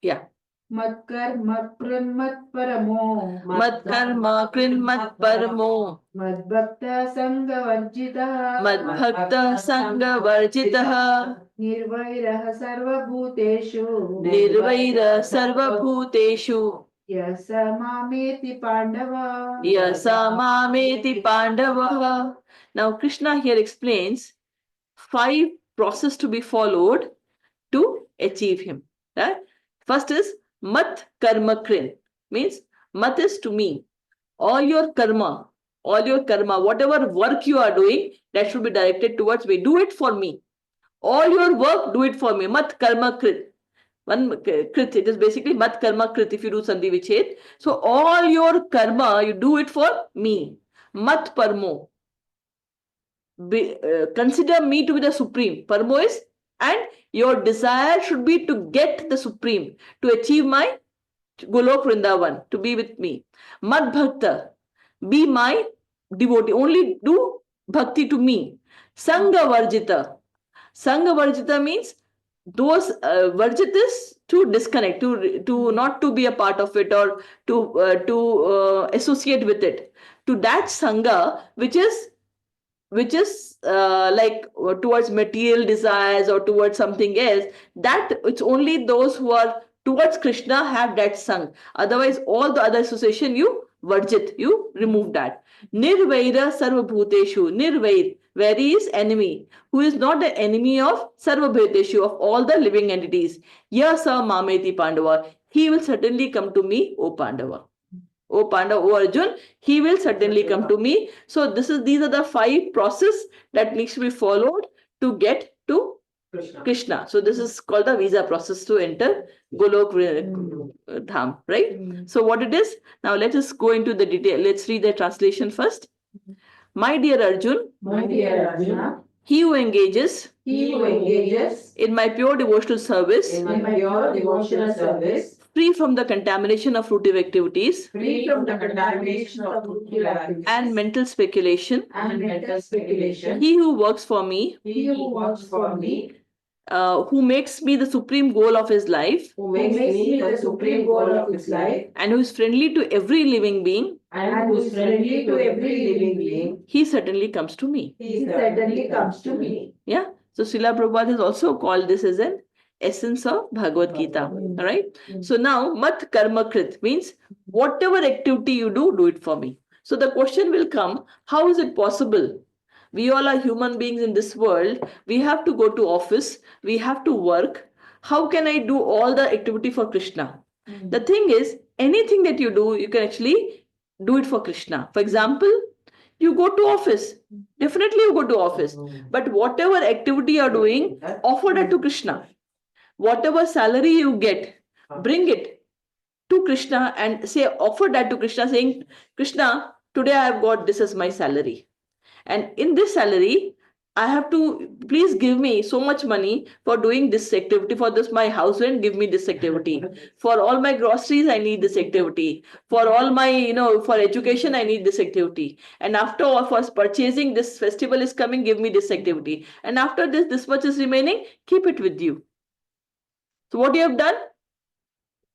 Yeah. Matkarma Matparamo. Matkarma krin mat parmo. Madbhakta Sanghavarjitah. Madbhakta sanga varjitah. Nirvairah Sarvabhuteshu. Nirvairah sarvabhuteshu. Yasamameti Pandava. Yasa mameti pandava. Now Krishna here explains 5 processes to be followed to achieve him. Right? First is mat karma krin, means mat is to me. All your karma, All your karma, whatever work you are doing, that should be directed towards me. Do it for me. All your work, do it for me. Mat karma krit. One krit, it is basically mat karma krit if you do sandhi viched. So all your karma, you do it for me. Mat parmo. Consider me to be the supreme. Parmo is, and your desire should be to get the supreme, to achieve my Golok Vrindavan, to be with me. Mad Bhakta, be my devotee. Only do bhakti to me. Sangha Varjita. Sangha Varjita means those Varjitas to disconnect, to not to be a part of it, or to associate with it. To that Sangha which is like towards material desires or towards something else, that it's only those who are towards Krishna have that sang. Otherwise all the other association you varjit, you remove that. Nirvaira sarvabhuteshu. Nirvair, very is enemy, who is not the enemy of sarvabhuteshu, of all the living entities. Yasa mameti Pandava, he will certainly come to me, O Pandava. O Pandava, O Arjun, he will certainly come to me. So these are the 5 process that needs to be followed to get to Krishna. So this is called the visa process to enter Golok Dham, right? So what it is? Now let us go into the detail. Let's read the translation first. My dear Arjun, My dear Arjuna, he who engages he who engages in my pure devotional service, in my pure devotional service, free from the contamination of fruitive activities free from the contamination of fruitive activities and mental speculation, and mental speculation, he who works for me, he who works for me, who makes me the supreme goal of his life, who makes me the supreme goal of his life, and who is friendly to every living being, and who is friendly to every living being, he certainly comes to me. he certainly comes to me. Yeah. So Srila Prabhupada has also called this as an essence of Bhagavad Gita. All right. So now mat karma krit means whatever activity you do it for me. So the question will come, how is it possible? We all are human beings in this world. We have to go to office. We have to work. How can I do all the activity for Krishna? The thing is, anything that you do, you can actually do it for Krishna. For example, you go to office. Definitely you go to office. But whatever activity you are doing, offer that to Krishna. Whatever salary you get, bring it to Krishna and say, offer that to Krishna, saying, Krishna, today I have got this as my salary. And in this salary, I have to, please give me so much money for doing this activity. For this, my house rent, give me this activity. For all my groceries, I need this activity. For all my, for education, I need this activity. And after all, for purchasing, this festival is coming, give me this activity. And after this much is remaining, keep it with you. So what you have done?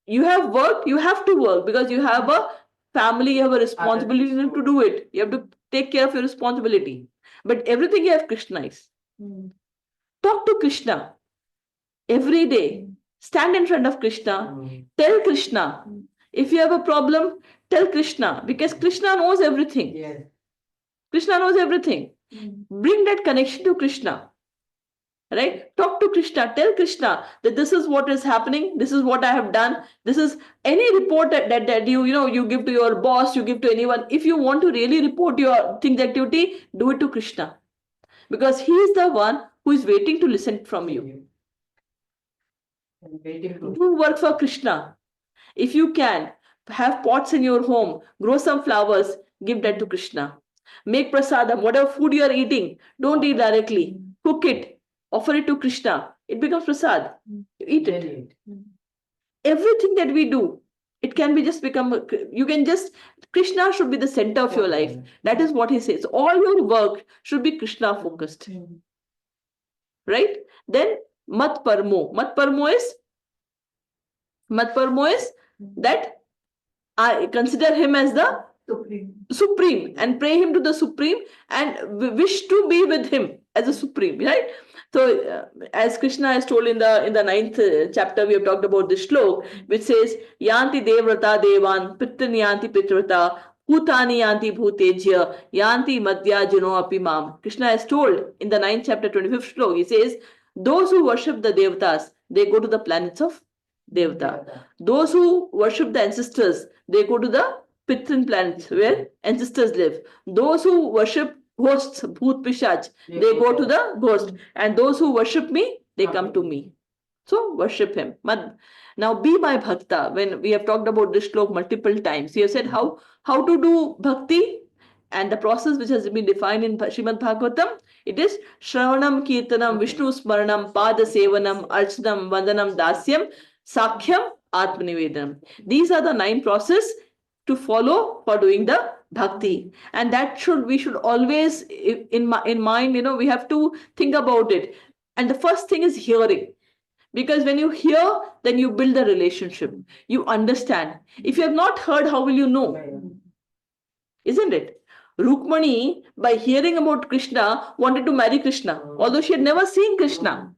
You have worked, you have to work because you have a family, you have a responsibility to do it. You have to take care of your responsibility. But everything you have Krishna is. Talk to Krishna every day. Stand in front of Krishna. Tell Krishna. If you have a problem, tell Krishna, because Krishna knows everything. Yes. Krishna knows everything. Bring that connection to Krishna. Right? Talk to Krishna. Tell Krishna that this is what is happening. This is what I have done. This is any report that you give to your boss, you give to anyone. If you want to really report your things activity, do it to Krishna, because he is the one who is waiting to listen from you. Do work for Krishna. If you can, have pots in your home, grow some flowers, give that to Krishna. Make prasadam, whatever food you are eating, don't eat directly. Cook it. Offer it to Krishna. It becomes prasad. You eat it. Everything that we do, it can be just become, Krishna should be the center of your life. That is what he says. All your work should be Krishna focused. Right? Then mat parmo. Mat parmo is that I consider him as the Supreme and pray him to the Supreme and wish to be with him as a Supreme, right? So as Krishna has told in the 9th chapter, we have talked about this shlok, which says, Yanti devrata devan, pittan yanti pitrata, bhutani yanti bhutejya, yanti madhya jino api mam. Krishna has told in the 9th chapter, 25th shlok, he says, those who worship the devatas, they go to the planets of Devata. Those who worship the ancestors, they go to the Pitrin planets where ancestors live. Those who worship ghosts, bhoot pishach, they go to the ghost. And those who worship me, they come to me. So worship him. Now be my bhakta. When we have talked about this shlok multiple times, we have said how to do bhakti, and the process which has been defined in Srimad Bhagavatam, it is Shravanam, Kirtanam, Vishnu Smaranam, Pada Sevanam, Archanam, Vandanam, Dasyam, Sakhyam, Atmanivedanam. These are the 9 processes to follow for doing the bhakti, and that we should always in mind. We have to think about it. And the first thing is hearing. Because when you hear, then you build a relationship. You understand. If you have not heard, how will you know? Isn't it? Rukmani, by hearing about Krishna, wanted to marry Krishna, although she had never seen Krishna.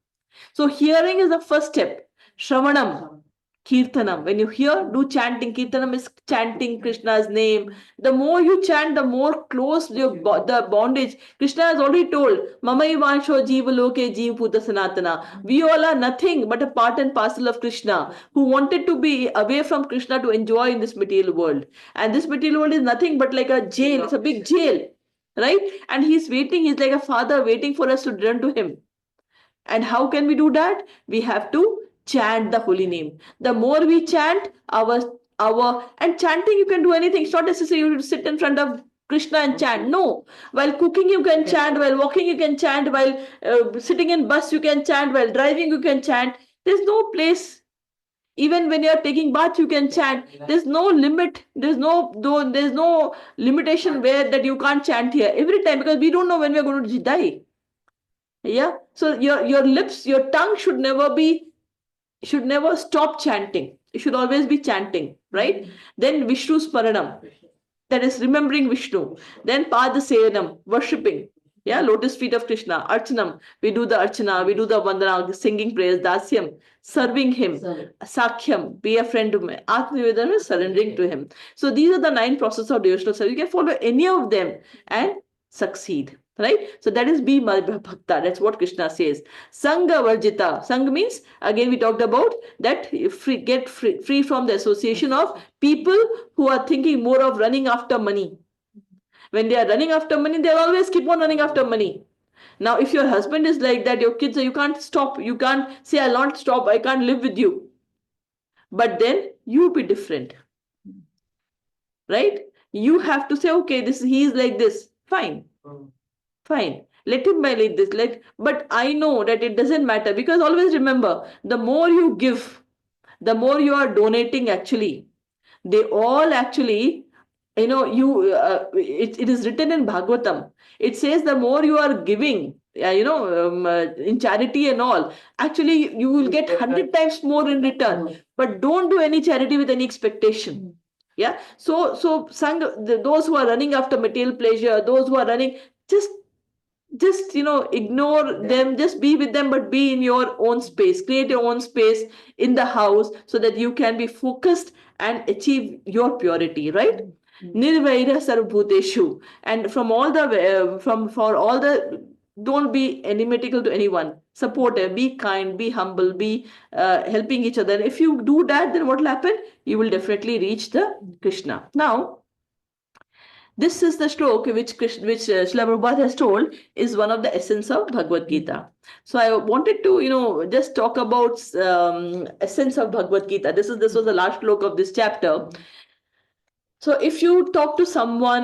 So hearing is the first step. Shravanam, Kirtanam. When you hear, do chanting. Kirtanam is chanting Krishna's name. The more you chant, the more close the bondage. Krishna has already told, Mama Ivansho Jiva Loke Jeev Puta Sanatana. We all are nothing but a part and parcel of Krishna, who wanted to be away from Krishna to enjoy in this material world. And this material world is nothing but like a jail. It's a big jail. Right? And he's waiting. He's like a father waiting for us to return to him. And how can we do that? We have to chant the holy name. The more we chant, and chanting, you can do anything. It's not necessary you to sit in front of Krishna and chant. No. While cooking, you can chant. While walking, you can chant. While sitting in bus, you can chant. While driving, you can chant. There's no place. Even when you're taking bath, you can chant. There's no limit. There's no limitation where that you can't chant here every time, because we don't know when we're going to die. Yeah. So your lips, your tongue should never stop chanting. You should always be chanting, right? Then Vishnu Sparanam, that is remembering Vishnu. Then Pada Sevanam, worshipping. Yeah, lotus feet of Krishna. Archanam, we do the Archana, we do the Vandana, singing prayers. Dasyam, serving him. Sakhyam, be a friend to him. Atmanivedanam, surrendering to him. So these are the 9 processes of devotional service. You can follow any of them and succeed. Right? So that is be my bhakta. That's what Krishna says. Sangha varjita. Sangha means, again we talked about that, get free from the association of people who are thinking more of running after money. When they are running after money, they'll always keep on running after money. Now, if your husband is like that, your kids, you can't stop. You can't say, I'll not stop. I can't live with you. But then you be different. Right? You have to say, okay, he is like this. Fine. Fine. Let him be like this. But I know that it doesn't matter, because always remember, the more you give, the more you are donating actually. They all actually, it is written in Bhagavatam. It says the more you are giving, in charity and all, actually you will get 100 times more in return. But don't do any charity with any expectation. Yeah. So those who are running after material pleasure, those who are running, just ignore them, just be with them, but be in your own space. Create your own space in the house so that you can be focused and achieve your purity, right? Nirvaira sarvbhuteshu. And for all the, don't be enigmatical to anyone. Supportive, be kind, be humble, be helping each other. If you do that, then what will happen? You will definitely reach the Krishna. Now, this is the stroke which Srila Prabhupada has told is one of the essence of Bhagavad Gita. So I wanted to, just talk about essence of Bhagavad Gita. This was the last stroke of this chapter. So if you talk to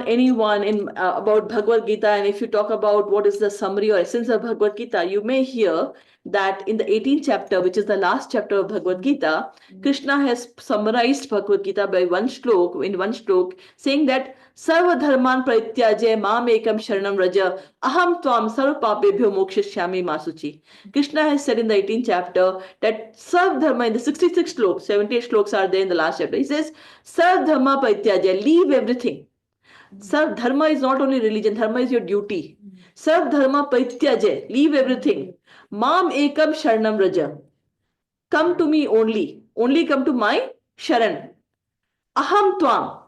anyone about Bhagavad Gita, and if you talk about what is the summary or essence of Bhagavad Gita, you may hear that in the 18th chapter, which is the last chapter of Bhagavad Gita, Krishna has summarized Bhagavad Gita in one stroke, saying that Sarva dharman parityajya mam ekam sharanam raja aham tvam sarva papebhyo mokshishyami masuchi. Krishna has said in the 18th chapter that Sarva dharma, in the 66 slokas, 78 slokas are there in the last chapter. He says, Sarva dharma parityajya, leave everything. Sarva dharma is not only religion, dharma is your duty. Sarva dharma parityajya, leave everything. Mam ekam sharanam raja. Come to me only come to my sharan. Aham tvam,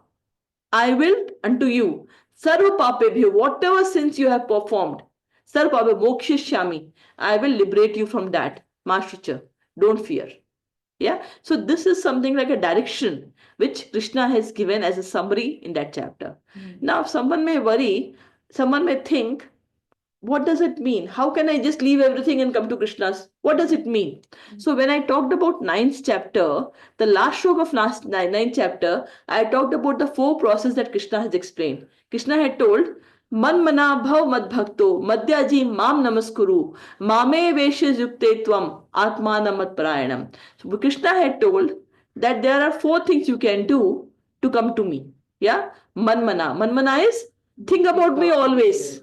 I will unto you. Sarva papebhyo, whatever sins you have performed. Sarva papebhyo mokshishyami, I will liberate you from that. Master, don't fear. Yeah. So this is something like a direction which Krishna has given as a summary in that chapter. Now, someone may worry, someone may think, what does it mean? How can I just leave everything and come to Krishna's? What does it mean? So when I talked about ninth chapter, the last stroke of ninth chapter, I talked about the four process that Krishna has explained. Krishna had told, Man mana bhav mad bhakto, madhyaji mam namaskuru, mame veshe yukte tvam, atmana mat parayanam. So Krishna had told that there are four things you can do to come to me. Yeah? Man mana. Man mana is, think about me always.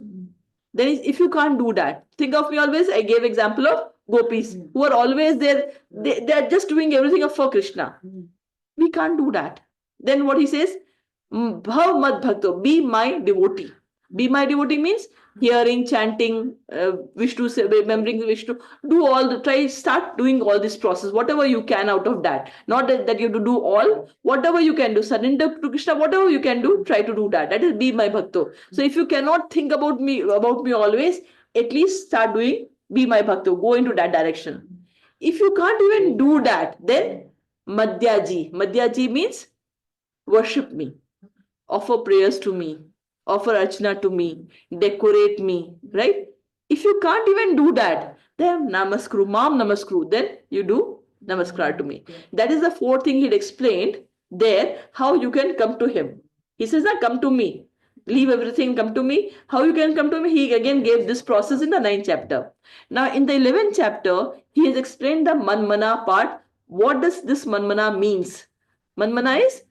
Then if you can't do that, think of me always. I gave example of gopis who are always there. They are just doing everything for Krishna. We can't do that. Then what he says, bhav mad bhakto, be my devotee. Be my devotee means hearing, chanting, Vishnu, remembering Vishnu. Do all the, try, start doing all this process, whatever you can out of that. Not that you have to do all, whatever you can do. Surrender to Krishna, whatever you can do, try to do that. That is be my bhakto. So if you cannot think about me always, at least start doing be my bhakto. Go into that direction. If you can't even do that, then Madhyaji. Madhyaji means worship me, offer prayers to me, offer archana to me, decorate me, right? If you can't even do that, then namaskru, mam namaskru, then you do namaskar to me. That is the fourth thing he'd explained there, how you can come to him. He says, come to me. Leave everything, come to me. How you can come to me? He again gave this process in the 9th chapter. Now, in the 11th chapter, he has explained the manmana part. What does this manmana means? Manmana is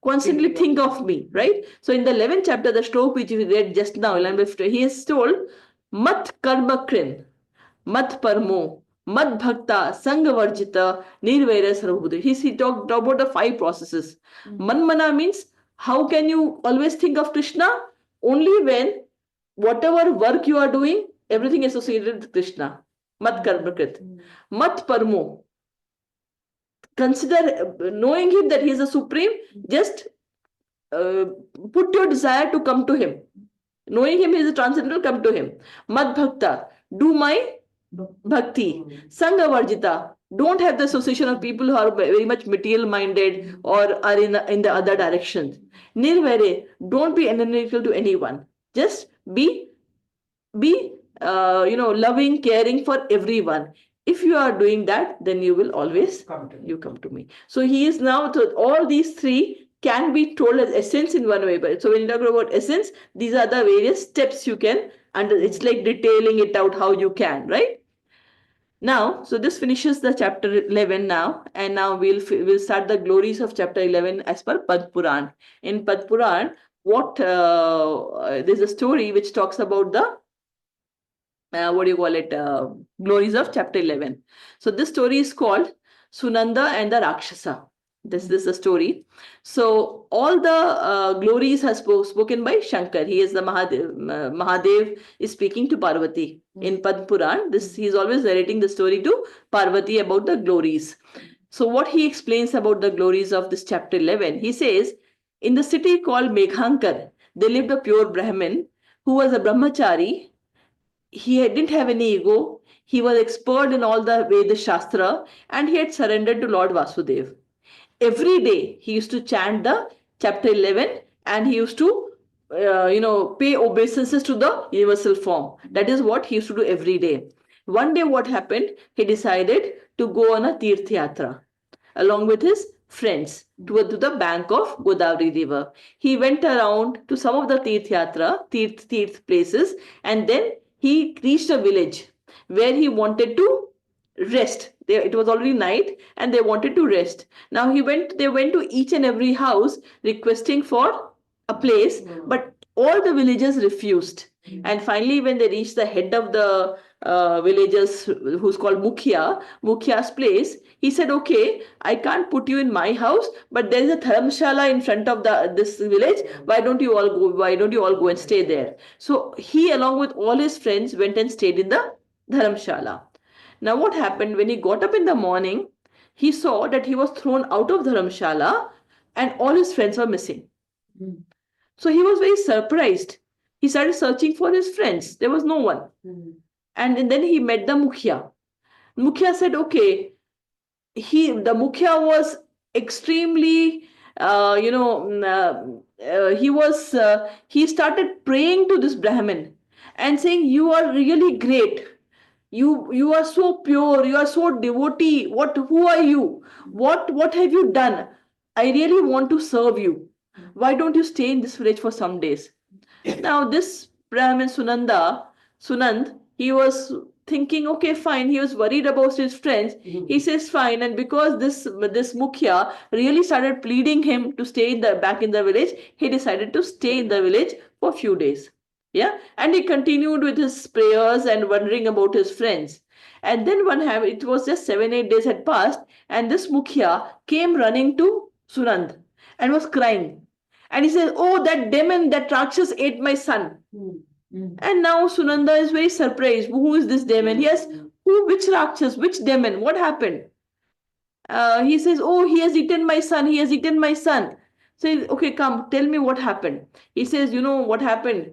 constantly think of me, right? So in the 11th chapter, the stroke which we read just now, he is told, Mat karma krin, mat parmo, mat bhakta, sangha varjita, nirvaira sarvabhuta. He talked about the 5 processes. Manmana means, how can you always think of Krishna? Only when whatever work you are doing, everything associated with Krishna. Mat karma krit. Mat parmo. Consider knowing him that he is a supreme, just put your desire to come to him. Knowing him he is a transcendental, come to him. Mad bhakta, do my bhakti. Sangha varjita, don't have the association of people who are very much material minded or are in the other directions. Nirvare, don't be analytical to anyone. Just be loving, caring for everyone. If you are doing that, then you will always come to me. So he is now, so all these 3 can be told as essence in one way. But so when you talk about essence, these are the various steps you can, and it's like detailing it out how you can, right? Now, so this finishes the chapter 11 now, and now we'll start the glories of chapter 11 as per Pad Puran. In Pad Puran, there's a story which talks about the glories of chapter 11. So this story is called Sunanda and the Rakshasa. This is the story. So all the glories are spoken by Shankar. He is the Mahadev. Mahadev is speaking to Parvati in Pad Puran. He is always narrating the story to Parvati about the glories. So what he explains about the glories of this chapter 11, he says, in the city called Meghankar, there lived a pure Brahmin who was a brahmachari. He didn't have any ego. He was expert in all the Veda Shastra, and he had surrendered to Lord Vasudev. Every day he used to chant the chapter 11, and he used to pay obeisances to the universal form. That is what he used to do every day. One day what happened? He decided to go on a Tirth Yatra along with his friends to the bank of Godavari river. He went around to some of the Tirth places, and then he reached a village where he wanted to rest. It was already night and they wanted to rest. Now they went to each and every house requesting for a place, but all the villagers refused. And finally, when they reached the head of the villagers, who's called Mukhia's place, he said, okay, I can't put you in my house, but there is a dharamshala in front of this village. Why don't you all go and stay there? So he, along with all his friends, went and stayed in the dharamshala. Now what happened? When he got up in the morning, he saw that he was thrown out of dharamshala and all his friends were missing. So he was very surprised. He started searching for his friends. There was no one. And then he met the Mukhya. Mukhya said, okay, the Mukhya was extremely, he started praying to this Brahmin and saying, "You are really great. You are so pure. You are so devotee. Who are you? What have you done? I really want to serve you. Why don't you stay in this village for some days?" Now, this Brahmin Sunand, he was thinking, okay, fine. He was worried about his friends. He says, fine. And because this Mukhya really started pleading him to stay back in the village, he decided to stay in the village for a few days. Yeah, and he continued with his prayers and wondering about his friends. And then it was just 7-8 days had passed, and this Mukhya came running to Sunand and was crying. And he says, "Oh, that demon, that Rakshas ate my son." And now Sunanda is very surprised. Who is this demon? Yes, who, which Rakshas, which demon? What happened? He says, "Oh, he has eaten my son. He has eaten my son." Says, "Okay, come, tell me what happened." He says, "You know what happened?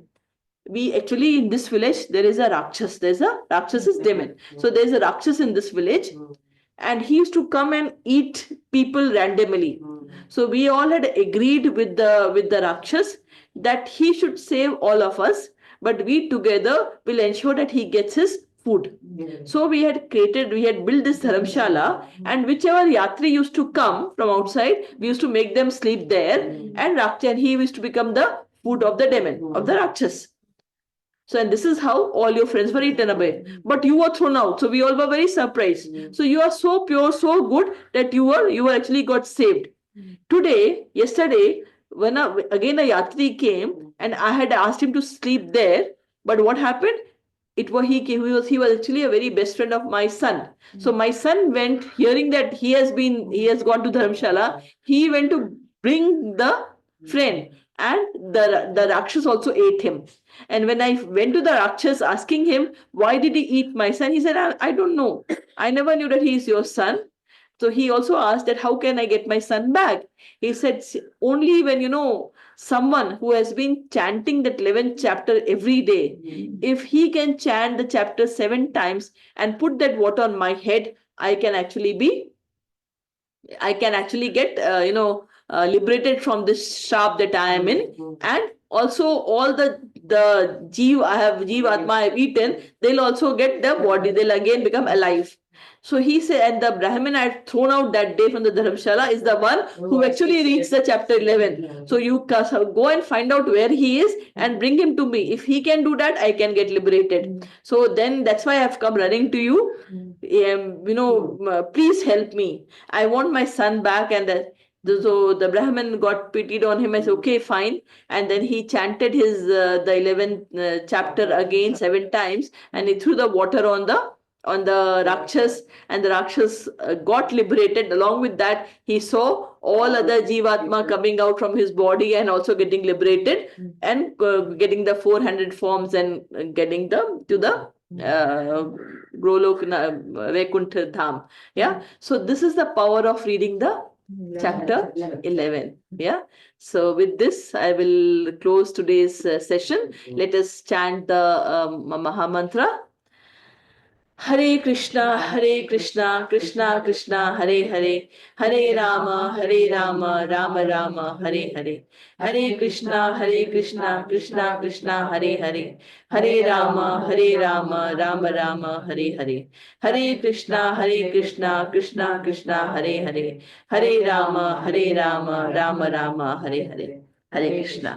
We actually, in this village, there is a Rakshas. There's a Rakshas's demon. So there's a Rakshas in this village, and he used to come and eat people randomly. So we all had agreed with the Rakshas that he should save all of us, but we together will ensure that he gets his food." So we had built this dharamshala, and whichever yatri used to come from outside, we used to make them sleep there, and he used to become the food of the demon, of the Rakshas. So, and this is how all your friends were eaten away. But you were thrown out. So we all were very surprised. So you are so pure, so good that you were actually got saved. Yesterday, when again a yatri came and I had asked him to sleep there, but what happened? He was actually a very best friend of my son. So my son went, hearing that he has gone to Dharamshala, he went to bring the friend, and the Rakshas also ate him. And when I went to the Rakshas asking him, "Why did he eat my son?" He said, I don't know. I never knew that he is your son. So he also asked that, "How can I get my son back?" He said, "Only when someone who has been chanting that 11th chapter every day, if he can chant the chapter 7 times and put that water on my head, I can actually get liberated from this sharp that I am in, and also all the jeev atma I have eaten, they'll also get the body, they'll again become alive." So he said, and the Brahmin I had thrown out that day from the Dharamshala is the one who actually reads the chapter 11. So you go and find out where he is and bring him to me. If he can do that, I can get liberated. So then that's why I've come running to you. Please help me. I want my son back. And so the Brahmin got pitied on him. I said, "Okay, fine." And then he chanted the 11th chapter again 7 times, and he threw the water on the Rakshas, and the Rakshas got liberated. Along with that, he saw all other Jivatma coming out from his body and also getting liberated, and getting the 400 forms, and getting them to the Golok Vaikuntha Dham. Yeah. So this is the power of reading the chapter 11. Yeah. So with this, I will close today's session. Let us chant the Maha Mantra. Hare Krishna, Krishna Krishna, Hare Hare, Hare Rama, Rama Rama, Hare Hare. Hare Krishna, Krishna Krishna, Hare Hare, Hare Rama, Rama Rama, Hare Hare. Hare Krishna, Krishna Krishna, Hare Hare, Hare Rama, Rama Rama, Hare Hare. Hare Krishna.